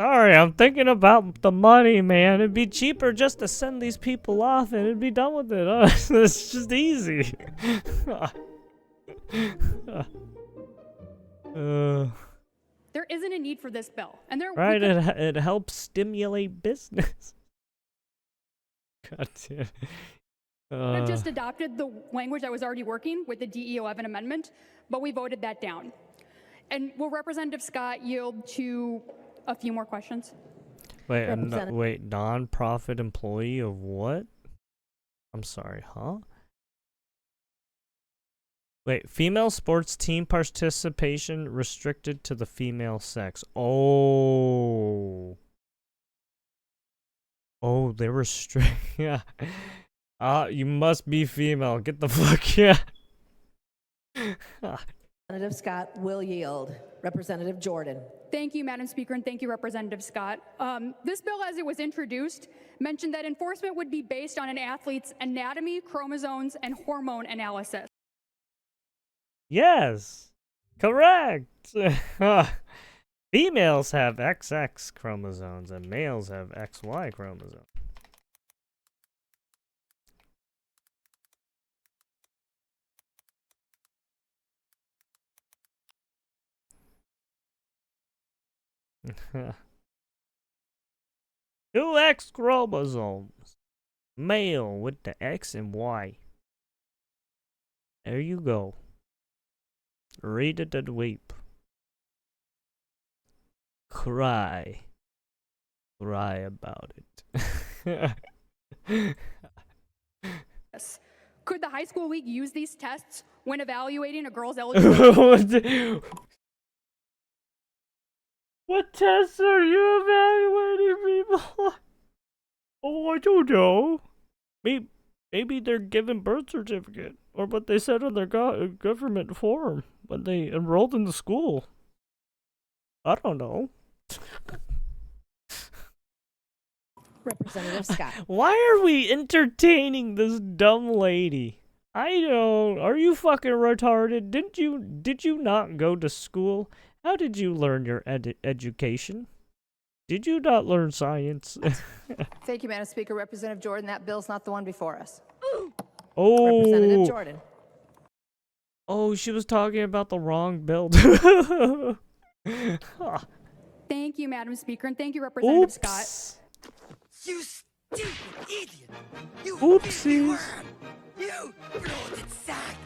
Sorry, I'm thinking about the money, man. It'd be cheaper just to send these people off and it'd be done with it. It's just easy. There isn't a need for this bill, and there. Right, it helps stimulate business. God damn. I've just adopted the language that was already working with the DE11 amendment, but we voted that down. And will Representative Scott yield to a few more questions? Wait, non-profit employee of what? I'm sorry, huh? Wait, female sports team participation restricted to the female sex. Oh, they restrict. Yeah. You must be female. Get the fuck out. Representative Scott will yield. Representative Jordan. Thank you, Madam Speaker, and thank you, Representative Scott. This bill, as it was introduced, mentioned that enforcement would be based on an athlete's anatomy, chromosomes, and hormone analysis. Yes, correct. Females have XX chromosomes and males have XY chromosomes. Two X chromosomes. Male with the X and Y. There you go. Read it and weep. Cry. Cry about it. Could the high school league use these tests when evaluating a girl's eligibility? What tests are you evaluating, people? Oh, I don't know. Maybe they're given birth certificate, or what they said on their government form when they enrolled in the school. I don't know. Representative Scott. Why are we entertaining this dumb lady? I don't. Are you fucking retarded? Did you not go to school? How did you learn your education? Did you not learn science? Thank you, Madam Speaker. Representative Jordan, that bill's not the one before us. Oh. Representative Jordan. Oh, she was talking about the wrong bill. Thank you, Madam Speaker, and thank you, Representative Scott. You stupid idiot! You Oopsies. You bloated sack!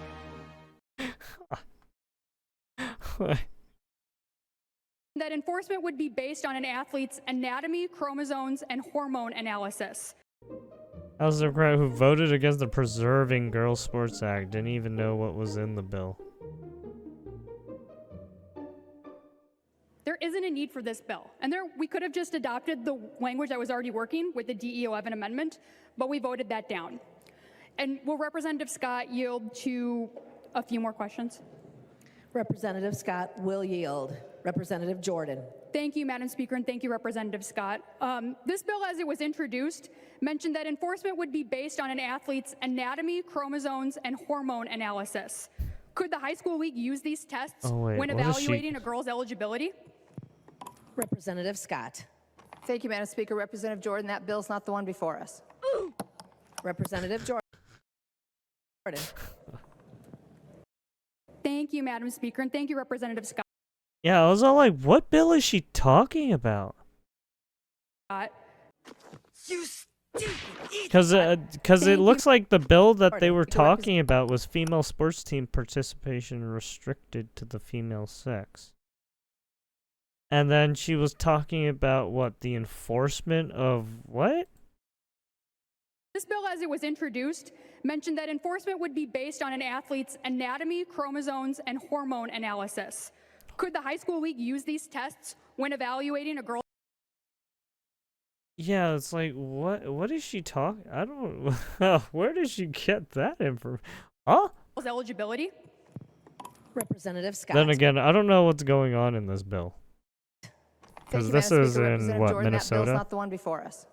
That enforcement would be based on an athlete's anatomy, chromosomes, and hormone analysis. House Democrat who voted against the Preserving Girls Sports Act didn't even know what was in the bill. There isn't a need for this bill, and we could have just adopted the language that was already working with the DE11 amendment, but we voted that down. And will Representative Scott yield to a few more questions? Representative Scott will yield. Representative Jordan. Thank you, Madam Speaker, and thank you, Representative Scott. This bill, as it was introduced, mentioned that enforcement would be based on an athlete's anatomy, chromosomes, and hormone analysis. Could the high school league use these tests when evaluating a girl's eligibility? Representative Scott. Thank you, Madam Speaker. Representative Jordan, that bill's not the one before us. Representative Jordan. Thank you, Madam Speaker, and thank you, Representative Scott. Yeah, I was all like, what bill is she talking about? You stupid idiot! Because it looks like the bill that they were talking about was female sports team participation restricted to the female sex. And then she was talking about, what, the enforcement of what? This bill, as it was introduced, mentioned that enforcement would be based on an athlete's anatomy, chromosomes, and hormone analysis. Could the high school league use these tests when evaluating a girl? Yeah, it's like, what is she talking? I don't, where did she get that information? Huh? Eligibility? Representative Scott. Then again, I don't know what's going on in this bill. Because this is in, what, Jordan, Minnesota? That bill's not the one before us.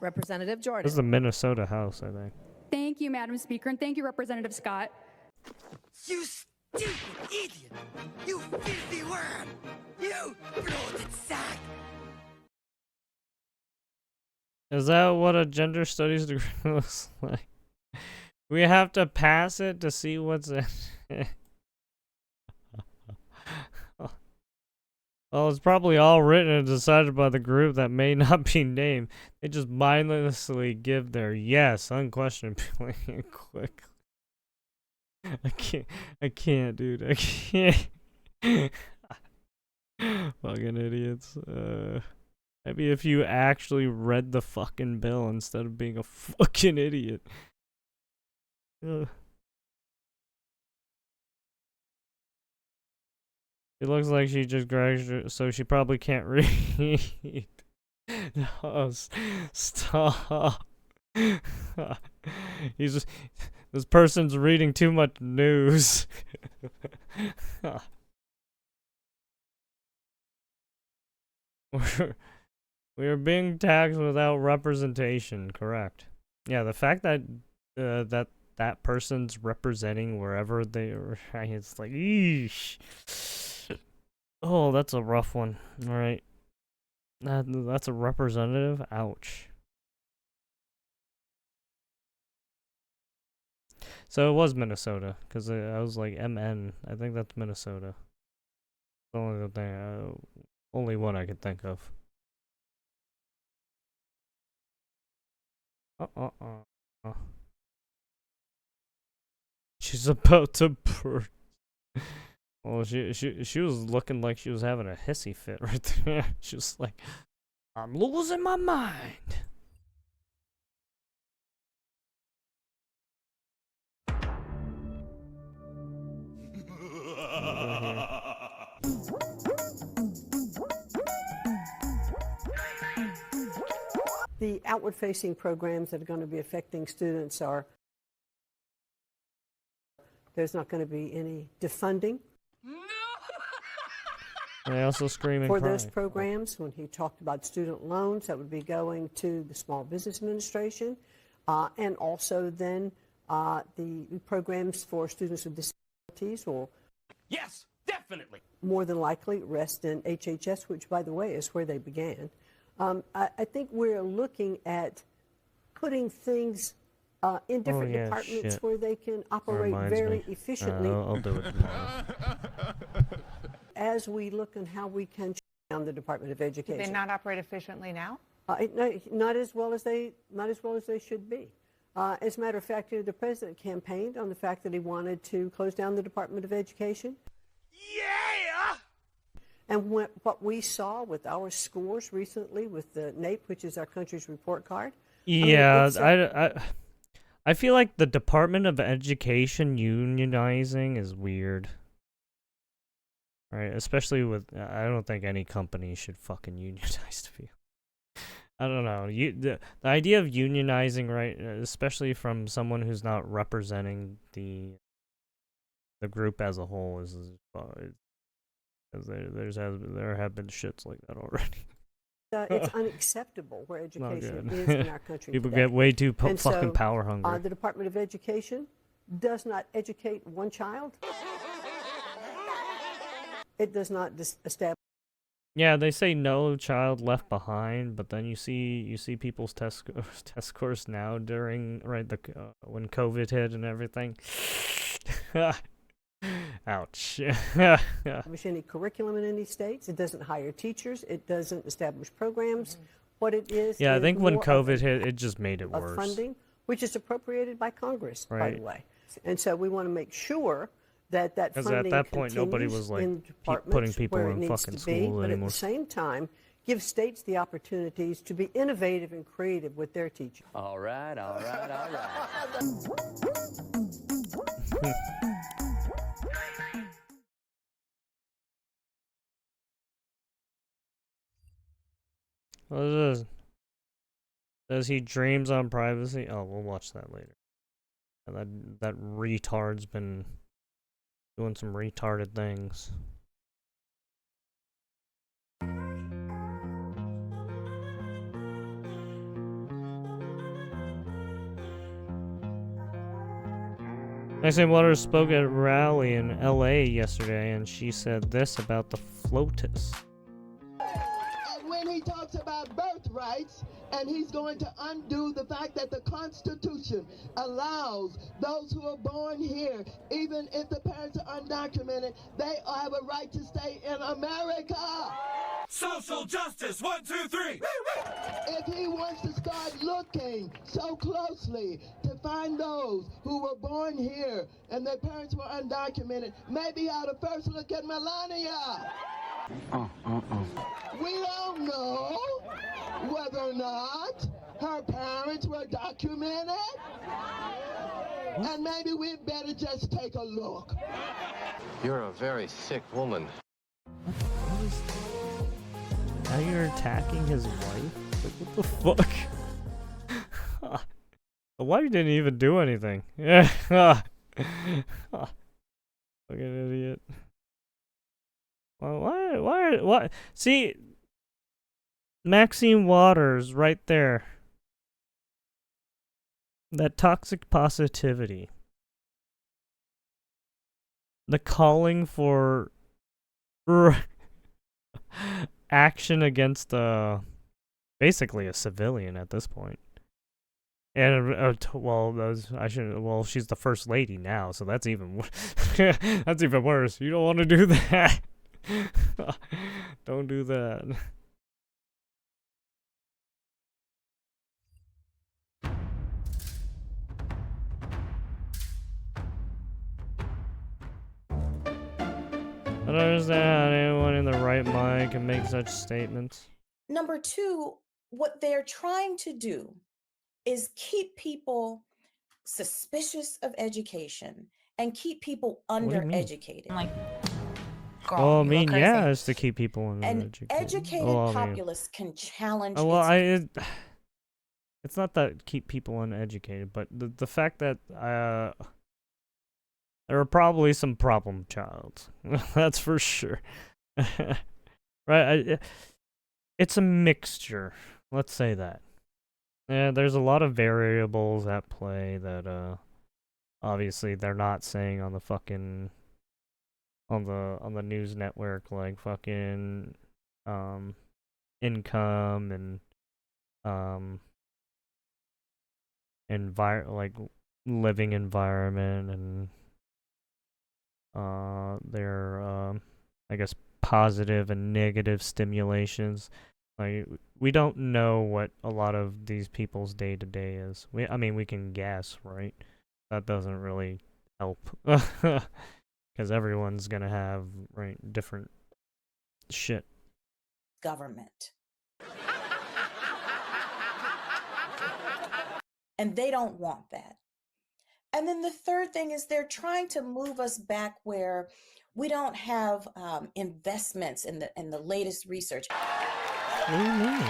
Representative Jordan. This is the Minnesota House, I think. Thank you, Madam Speaker, and thank you, Representative Scott. You stupid idiot! You filthy worm! You bloated sack! Is that what a gender studies degree looks like? We have to pass it to see what's in it. Well, it's probably all written and decided by the group that may not be named. They just mindlessly give their yes unquestionably and quickly. I can't, dude. I can't. Fucking idiots. Maybe if you actually read the fucking bill instead of being a fucking idiot. Ugh. It looks like she just graduated, so she probably can't read. No, stop. This person's reading too much news. We are being taxed without representation, correct. Yeah, the fact that that person's representing wherever they are, it's like, eesh. Oh, that's a rough one. All right. That's a representative? Ouch. So it was Minnesota, because I was like, MN. I think that's Minnesota. The only thing, only one I could think of. She's about to burst. Well, she was looking like she was having a hissy fit right there. She was like, I'm losing my mind. The outward-facing programs that are going to be affecting students are, there's not going to be any defunding. They also scream and for cry. those programs. When he talked about student loans, that would be going to the Small Business Administration, and also then the programs for students with disabilities will, yes, definitely, more than likely rest in HHS, which, by the way, is where they began. I think we're looking at putting things in different yeah, departments shit. where they can operate Reminds very me. efficiently. I'll do it tomorrow. As we look at how we can shut down the Department of Do Education. they not operate efficiently now? Not as well as they should be. As a matter of fact, the president campaigned on the fact that he wanted to close down the Department of Education. Yeah. And what we saw with our scores recently with the NAEP, which is our country's report card. Yeah, I feel like the Department of Education unionizing is weird. Right, especially with, I don't think any company should fucking unionize to be. I don't know. The idea of unionizing, right, especially from someone who's not representing the group as a whole, is there have been shits like that already. It's unacceptable where education is in our country People today. get way too And fucking so, power hungry. The Department of Education does not educate one child. It does not establish. Yeah, they say no child left behind, but then you see people's test scores now during when COVID hit and everything. Ouch. Establish any curriculum in any states. It doesn't hire teachers. It doesn't establish programs. What it is. Yeah, I is think when more COVID hit, it just made it of worse. funding, which is appropriated by Congress, by Right. the way. And so we want to make sure that Because funding at that point, nobody was like in putting departments people where it in needs fucking to be, school but anymore. at the same time, give states the opportunities to be innovative and creative with their teaching. All right, all right, all right. What is this? Says he dreams on privacy. Oh, we'll watch that later. That retard's been doing some retarded things. Maxine Waters spoke at a rally in LA yesterday, and she said this about the FLOTUS. And when he talks about birthrights, and he's going to undo the fact that the Constitution allows those who are born here, even if the parents are undocumented, they have a right to stay in America. Social justice, 1, 2, 3. If he wants to start looking so closely to find those who were born here and their parents were undocumented, maybe he ought to first look at Melania. We don't know whether or not her parents were documented. And maybe we'd better just take a look. You're a very sick woman. Now you're attacking his wife? Like, what the fuck? The wife didn't even do anything. Yeah. Fucking idiot. Why? See, Maxine Waters right there. That toxic positivity. The calling for action against basically a civilian at this point. And well, she's the first lady now, so that's even that's even worse. You don't want to do that. Don't do that. I don't understand how anyone in the right mind can make such statements. Number two, what they're trying to do is keep people suspicious of education and keep people do you mean? undereducated. Well, I mean, yeah, it's to keep people An uneducated. educated Well, I mean- populace can challenge well, it's not that keep people uneducated, but the fact that there are probably some problem childs. That's for sure. Right? It's a mixture. Let's say that. Yeah, there's a lot of variables at play that obviously they're not saying on the fucking on the news network, like fucking income and like living environment and their I guess positive and negative stimulations. Like we don't know what a lot of these people's day to day is. I mean we can guess, right? That doesn't really help because everyone's gonna have different shit. Government. And they don't want that. And then the third thing is they're trying to move us back where we don't have investments in the latest research. What do you mean?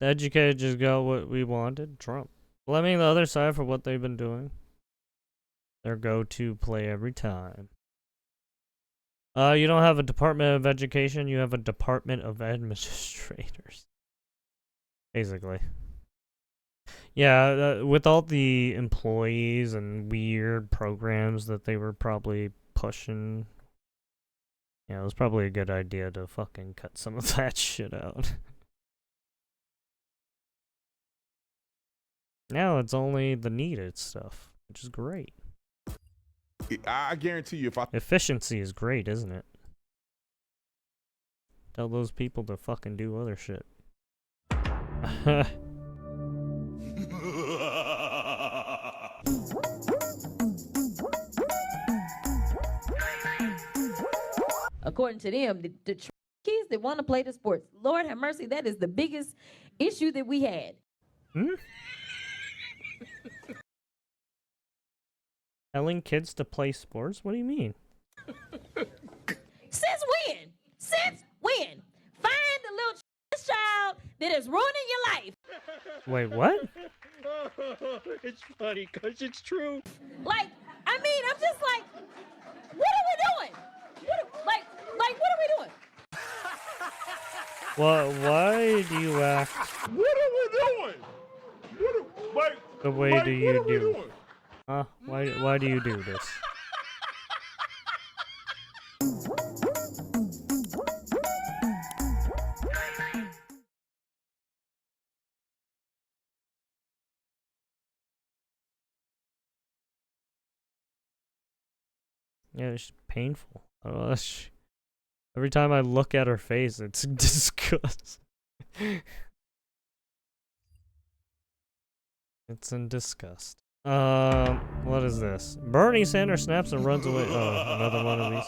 The educated just got what we wanted. Trump. Blaming the other side for what they've been doing. Their go-to play every time. You don't have a Department of Education, you have a Department of Administrators. Basically. Yeah, with all the employees and weird programs that they were probably pushing, yeah, it was probably a good idea to fucking cut some of that shit out. Now it's only the needed stuff, which is great. I guarantee you, Efficiency is great, isn't it? Tell those people to fucking do other shit. According to them, the kids that want to play the sports, Lord have mercy, that is the biggest issue that we had. Telling kids to play sports? What do you mean? Since when? Since when? Find the little child that is ruining your life. Wait, what? It's funny because it's true. Like, I mean, I'm just like, what are we doing? What are we doing? Well, why do you act What are we doing? the way Mike, do what you are we do? doing? Huh? Why do you do this? Yeah, it's painful. Every time I look at her face, it's disgust. It's in disgust. What is this? Bernie Sanders snaps and runs away. Oh, another one of these.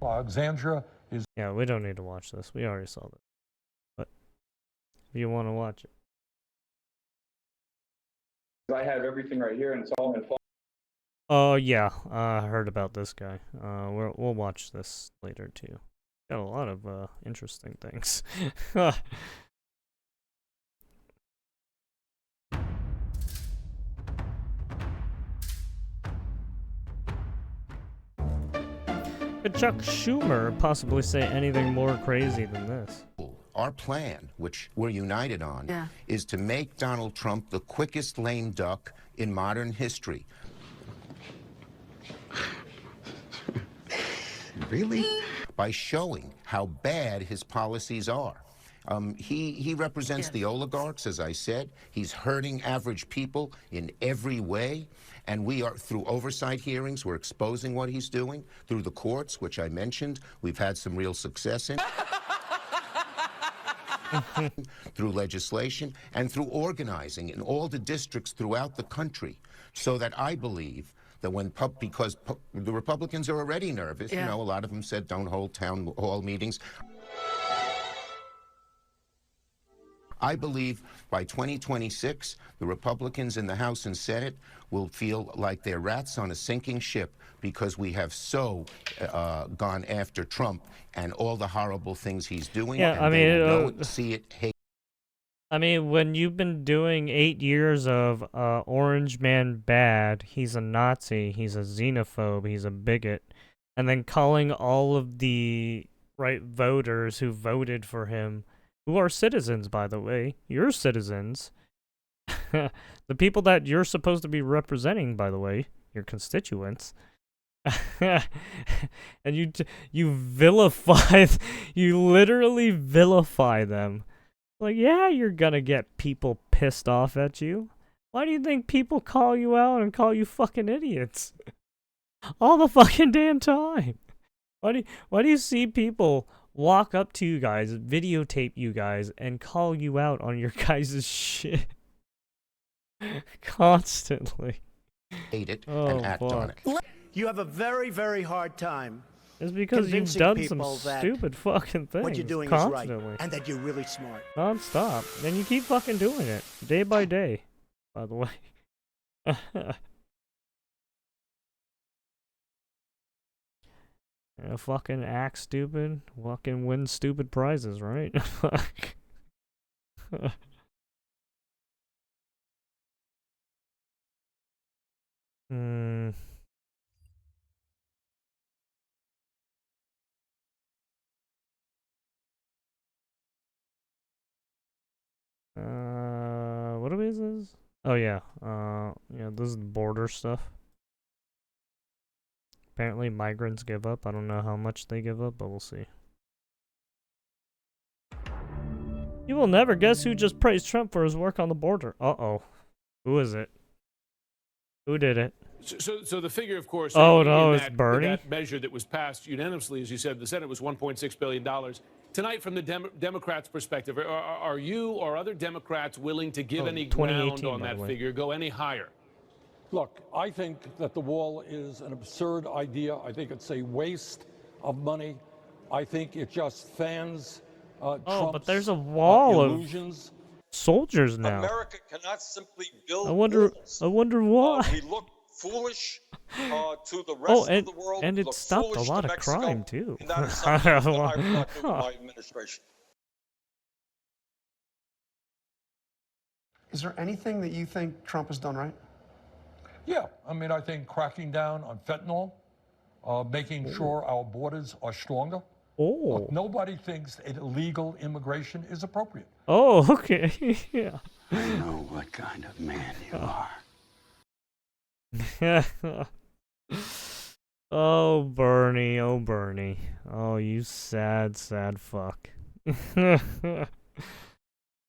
Alexandria is... Yeah, we don't need to watch this. We already saw this. But if you want to watch it. I have everything right here, and it's all in file. Oh, yeah. I heard about this guy. We'll watch this later, too. Got a lot of interesting things. Could Chuck Schumer possibly say anything more crazy than this? Our plan, which we're united on, is to make Donald Trump the quickest lame duck in modern history. Really? By showing how bad his policies are. He represents the oligarchs, as I said. He's hurting average people in every way. And we are, through oversight hearings, we're exposing what he's doing. Through the courts, which I mentioned, we've had some real success in. Through legislation and through organizing in all the districts throughout the country, so that I believe that because the Republicans are already nervous, you know, a lot of them said don't hold town hall meetings. I believe by 2026, the Republicans in the House and Senate will feel like they're rats on a sinking ship because we have so gone after Trump and all the horrible things he's doing. Yeah, and I they mean, will know it, see it, hate. I mean, when you've been doing 8 years of Orange Man bad, he's a Nazi, he's a xenophobe, he's a bigot, and then calling all of the right voters who voted for him, who are citizens, by the way. You're citizens. The people that you're supposed to be representing, by the way, your constituents. And you vilify, you literally vilify them. Like, yeah, you're gonna get people pissed off at you. Why do you think people call you out and call you fucking idiots? All the fucking damn time. Why do you see people walk up to you guys, videotape you guys, and call you out on your guys' shit? Constantly. Hate it Oh, and act on fuck. it. You have a very, very hard time. It's because you've convincing done some people that stupid fucking things what you're doing constantly. is right and that you're really smart. Non-stop. And you keep fucking doing it. Day by day, by the way. Fucking act stupid. Fucking win stupid prizes, right? Fuck. Hmm. What is this? Oh yeah. Yeah, this is border stuff. Apparently migrants give up. I don't know how much they give up, but we'll see. You will never guess who just praised Trump for his work on the border. Uh-oh. Who is it? Who did it? So the figure, of course, Oh, in no, it's that, Bernie? that measure that was passed unanimously, as you said, the Senate was $1.6 billion. Tonight, from the Democrats' perspective, are you or other Democrats willing to give any ground on that figure, go any higher? Look, I think that the wall is an absurd idea. I think it's a waste of money. I think it just fans Oh, but there's a wall of illusions. soldiers now. America cannot simply build I wonder why. We look foolish to the rest of the world. And We it look stopped a foolish to lot of Mexico, crime too. and that is something that I would not do in my administration. Is there anything that you think Trump has done right? Yeah, I mean, I think cracking down on fentanyl, making sure our borders are stronger. Look, nobody thinks that illegal immigration is appropriate. Oh, okay. Yeah. I know what kind of man you are. Oh, Bernie. Oh, Bernie. Oh, you sad, sad fuck.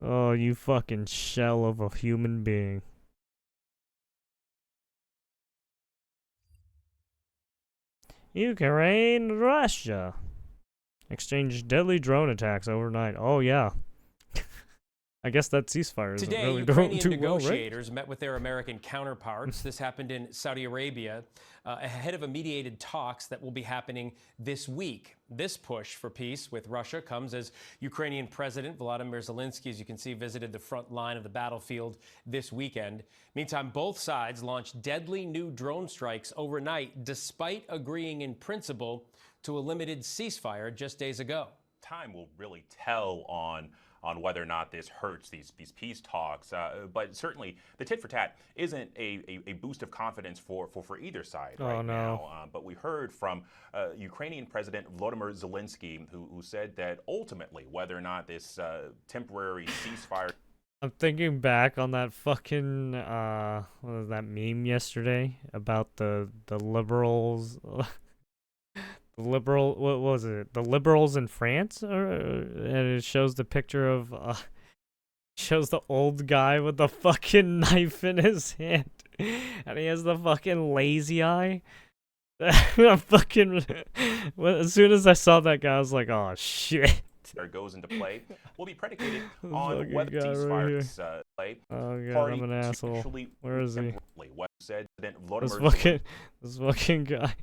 Oh, you fucking shell of a human being. Ukraine, Russia. Exchanged deadly drone attacks overnight. Oh, yeah. I guess that ceasefire isn't Today, really Ukrainian doing too well, right? negotiators met with their American counterparts. This happened in Saudi Arabia ahead of a mediated talks that will be happening this week. This push for peace with Russia comes as Ukrainian President Volodymyr Zelensky, as you can see, visited the front line of the battlefield this weekend. Meantime, both sides launched deadly new drone strikes overnight, despite agreeing in principle to a limited ceasefire just days ago. Time will really tell on whether or not this hurts these peace talks. But certainly the tit for tat isn't a boost of confidence for either side right now. But we heard from Ukrainian President Volodymyr Zelensky, who said that ultimately whether or not this temporary ceasefire. I'm thinking back on that fucking what was that meme yesterday about the liberals. What was it? The liberals in France, and it shows the picture of shows the old guy with the fucking knife in his hand, and he has the fucking lazy eye. Fucking as soon as I saw that guy, I was like, oh shit. There goes into play will be predicated on whether guy ceasefires right play. Oh god, Party I'm an asshole. actually Where is he? What said This Volodymyr fucking guy.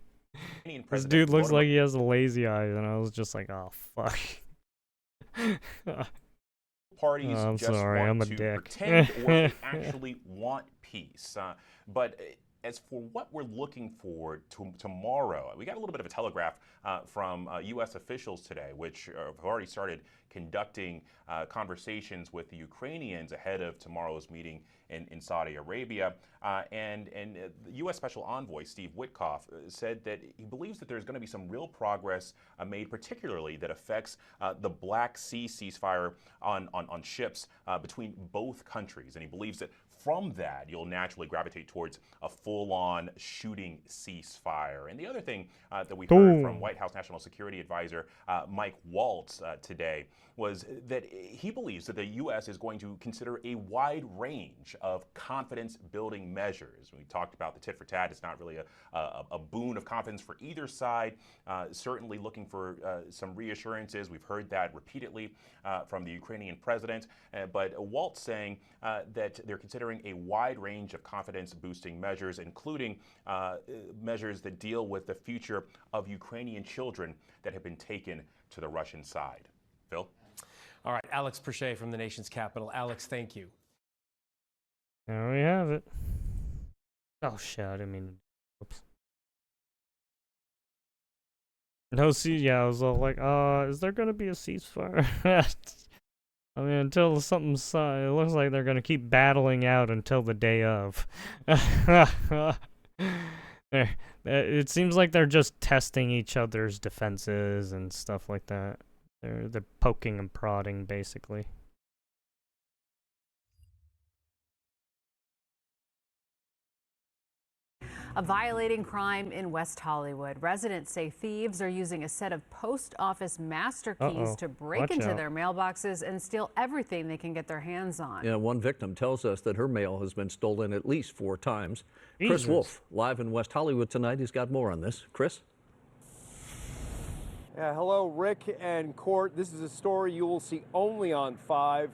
This dude looks like he has a lazy eye, and I was just like, oh fuck. Parties I'm just sorry, want I'm a to dick. pretend or they actually want peace. But as for what we're looking for tomorrow, we got a little bit of a telegraph from U.S. officials today, which have already started conducting conversations with the Ukrainians ahead of tomorrow's meeting in Saudi Arabia. And the U.S. Special Envoy, Steve Witkoff, said that he believes that there's going to be some real progress made, particularly that affects the Black Sea ceasefire on ships between both countries. And he believes that from that, you'll naturally gravitate towards a full-on shooting ceasefire. And the other thing that we heard from White House National Security Advisor Mike Waltz today was that he believes that the U.S. is going to consider a wide range of confidence-building measures. We talked about the tit for tat. It's not really a boon of confidence for either side. Certainly looking for some reassurances. We've heard that repeatedly from the Ukrainian president. But Waltz saying that they're considering a wide range of confidence-boosting measures, including measures that deal with the future of Ukrainian children that have been taken to the Russian side. Phil? All right, Alex Perche from the nation's capital. Alex, thank you. There we have it. Oh, shit, I didn't mean to. Oops. No, yeah, I was all like, is there going to be a ceasefire? I mean, until something's, it looks like they're going to keep battling out until the day of. It seems like they're just testing each other's defenses and stuff like that. They're poking and prodding, basically. A violating crime in West Hollywood. Residents say thieves are using a set of post office master keys to break into their mailboxes and steal everything they can get their hands on. Yeah, one victim tells us that her mail has been stolen at least 4 times. Jesus. Chris Wolf, live in West Hollywood tonight. He's got more on this. Chris? Yeah, hello, Rick and Court. This is a story you will see only on 5.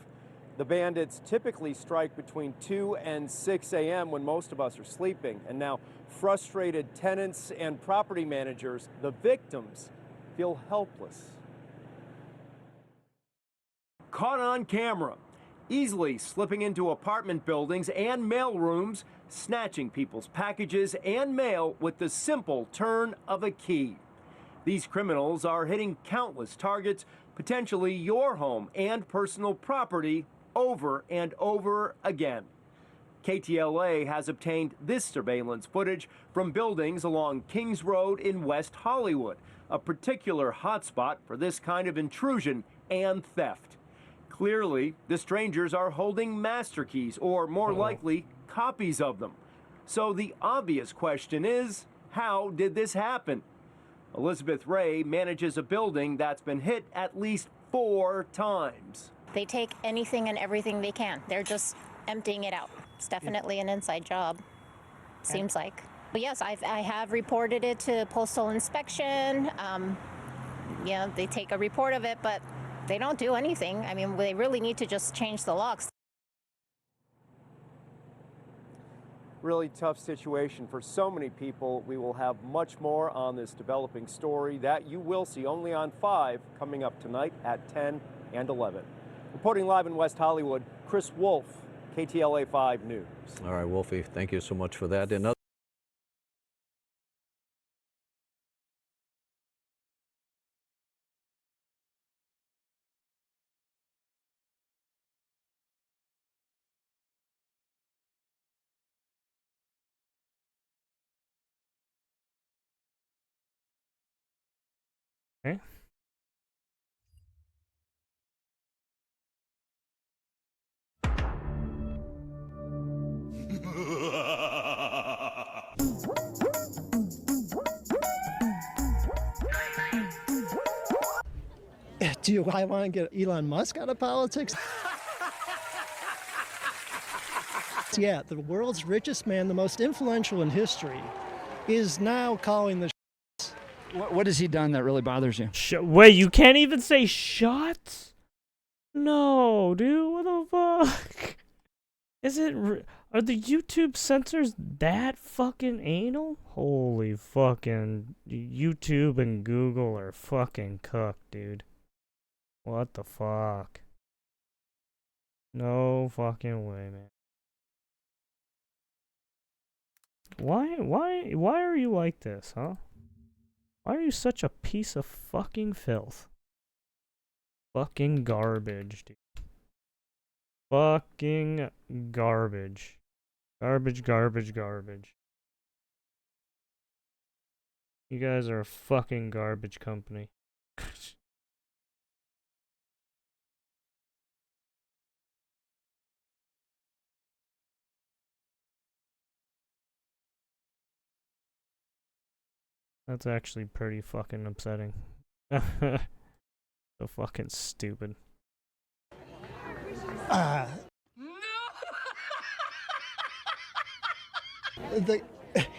The bandits typically strike between 2 and 6 a.m. when most of us are sleeping. And now frustrated tenants and property managers, the victims, feel helpless. Caught on camera, easily slipping into apartment buildings and mail rooms, snatching people's packages and mail with the simple turn of a key. These criminals are hitting countless targets, potentially your home and personal property, over and over again. KTLA has obtained this surveillance footage from buildings along Kings Road in West Hollywood, a particular hotspot for this kind of intrusion and theft. Clearly, the strangers are holding master keys, or more likely, copies of them. So the obvious question is, how did this happen? Elizabeth Ray manages a building that's been hit at least 4 times. They take anything and everything they can. They're just emptying it out. It's definitely an inside job, seems like. But yes, I have reported it to postal inspection. Yeah, they take a report of it, but they don't do anything. I mean, they really need to just change the locks. Really tough situation for so many people. We will have much more on this developing story that you will see only on 5 coming up tonight at 10 and 11. Reporting live in West Hollywood, Chris Wolf, KTLA 5 News. All right, Wolfie, thank you so much for that. Okay. Do I want to get Elon Musk out of politics? Yeah, the world's richest man, the most influential in history, is now calling the shots. What has he done that really bothers you? Wait, you can't even say shots? No, dude, what the fuck? Is it... Are the YouTube censors that fucking anal? Holy fucking... YouTube and Google are fucking cooked, dude. What the fuck? No fucking way, man. Why are you like this, huh? Why are you such a piece of fucking filth? Fucking garbage, dude. Fucking garbage. Garbage. You guys are a fucking garbage company. That's actually pretty fucking upsetting. So fucking stupid.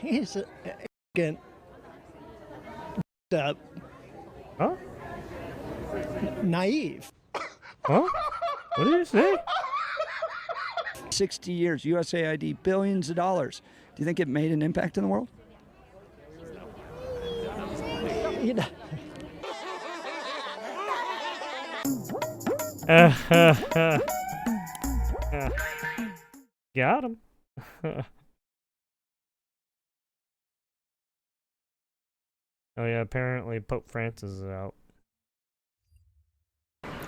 He's again. Huh? Naive. Huh? What did you say? 60 years, USAID, billions of dollars. Do you think it made an impact in the world? You know. Got him. Oh yeah, apparently Pope Francis is out.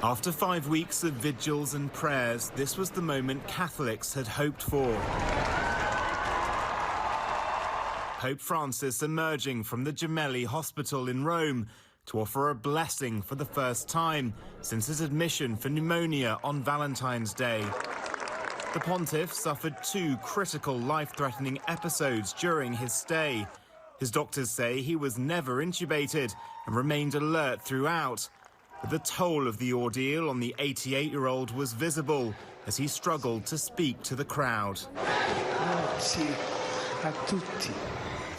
After 5 weeks of vigils and prayers, this was the moment Catholics had hoped for. Pope Francis emerging from the Gemelli Hospital in Rome to offer a blessing for the first time since his admission for pneumonia on Valentine's Day. The pontiff suffered 2 critical life-threatening episodes during his stay. His doctors say he was never intubated and remained alert throughout. But the toll of the ordeal on the 88-year-old was visible as he struggled to speak to the crowd.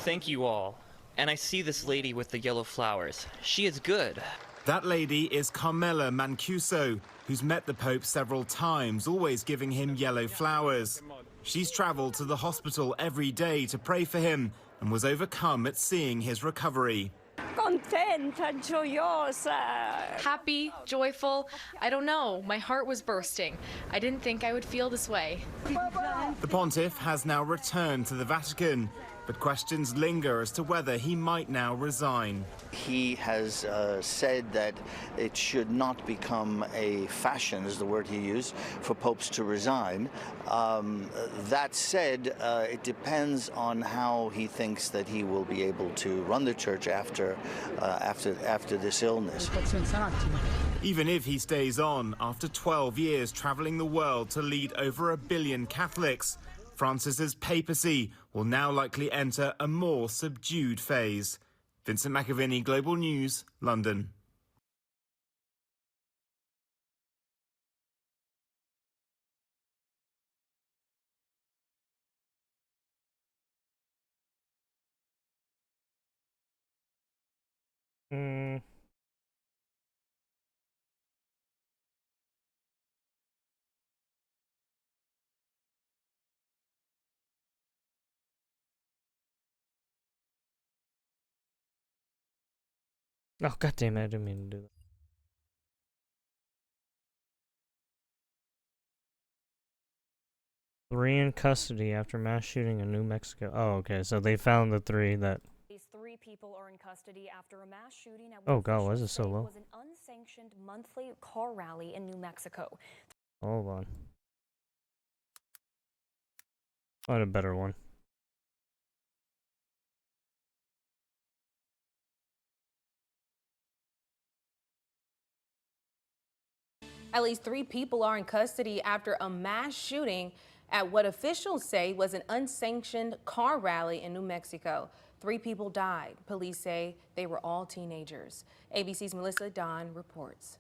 Thank you all. And I see this lady with the yellow flowers. She is good. That lady is Carmela Mancuso, who's met the Pope several times, always giving him yellow flowers. She's traveled to the hospital every day to pray for him and was overcome at seeing his recovery. Contenta, gioiosa. Happy, joyful, I don't know. My heart was bursting. I didn't think I would feel this way. The pontiff has now returned to the Vatican, but questions linger as to whether he might now resign. He has said that it should not become a fashion, is the word he used, for popes to resign. That said, it depends on how he thinks that he will be able to run the church after this illness. Even if he stays on, after 12 years traveling the world to lead over 1 billion Catholics, Francis's papacy will now likely enter a more subdued phase. Vincent McAviney, Global News, London. Oh, goddammit, I didn't mean to do that. Three in custody after mass shooting in New Mexico. Oh, okay, so they found the 3 that... These 3 people are in custody after a mass shooting at oh god, why is it so low? was an unsanctioned monthly car rally in New Mexico. Hold on. Find a better one. At least 3 people are in custody after a mass shooting at what officials say was an unsanctioned car rally in New Mexico. 3 people died. Police say they were all teenagers. ABC's Melissa Don reports.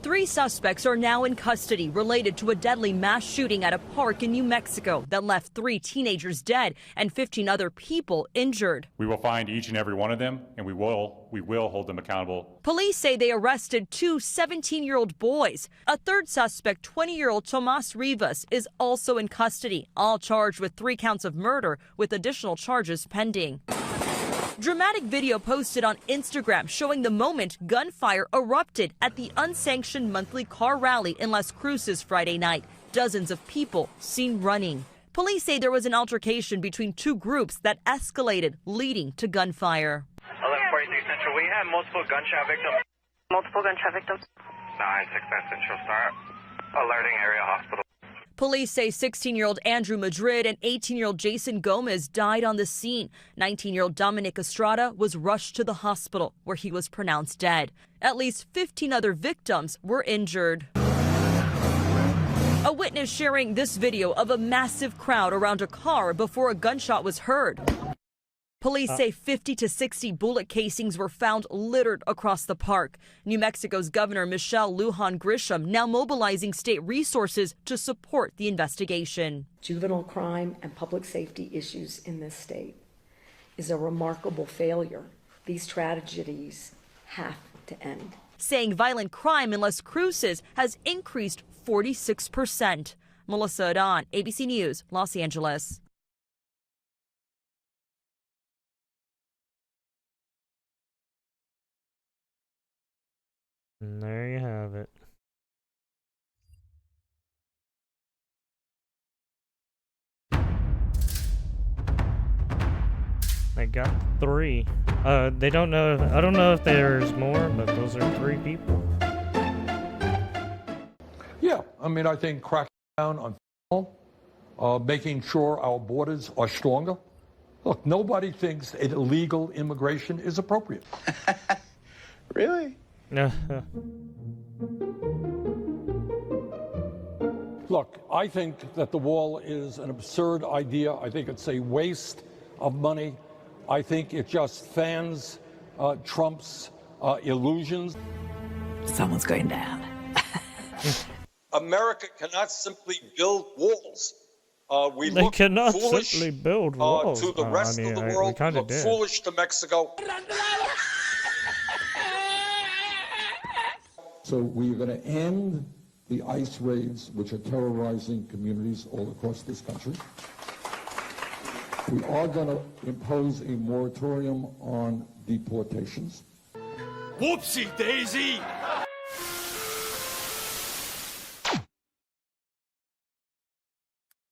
3 suspects are now in custody related to a deadly mass shooting at a park in New Mexico that left 3 teenagers dead and 15 other people injured. We will find each and every one of them, and we will hold them accountable. Police say they arrested 2 17-year-old boys. A third suspect, 20-year-old Tomas Rivas, is also in custody, all charged with 3 counts of murder with additional charges pending. Dramatic video posted on Instagram showing the moment gunfire erupted at the unsanctioned monthly car rally in Las Cruces Friday night. Dozens of people seen running. Police say there was an altercation between two groups that escalated, leading to gunfire. 1143 Central, we have multiple gunshot victims. Multiple gunshot victims. 969 Central, start alerting area hospital. Police say 16-year-old Andrew Madrid and 18-year-old Jason Gomez died on the scene. 19-year-old Dominic Estrada was rushed to the hospital, where he was pronounced dead. At least 15 other victims were injured. A witness sharing this video of a massive crowd around a car before a gunshot was heard. Police say 50 to 60 bullet casings were found littered across the park. New Mexico's Governor Michelle Lujan Grisham now mobilizing state resources to support the investigation. Juvenile crime and public safety issues in this state is a remarkable failure. These tragedies have to end. Saying violent crime in Las Cruces has increased 46%. Melissa Adon, ABC News, Los Angeles. And there you have it. I got 3. They don't know. I don't know if there's more, but those are 3 people. Yeah, I mean, I think cracking down on making sure our borders are stronger. Look, nobody thinks illegal immigration is appropriate. Really? Look, I think that the wall is an absurd idea. I think it's a waste of money. I think it just fans Trump's illusions. Someone's going down. America cannot simply build walls. They cannot simply build walls. To the rest of the world. We look foolish to Mexico. So we are going to end the ICE raids, which are terrorizing communities all across this country. We are going to impose a moratorium on deportations. Whoopsie daisy!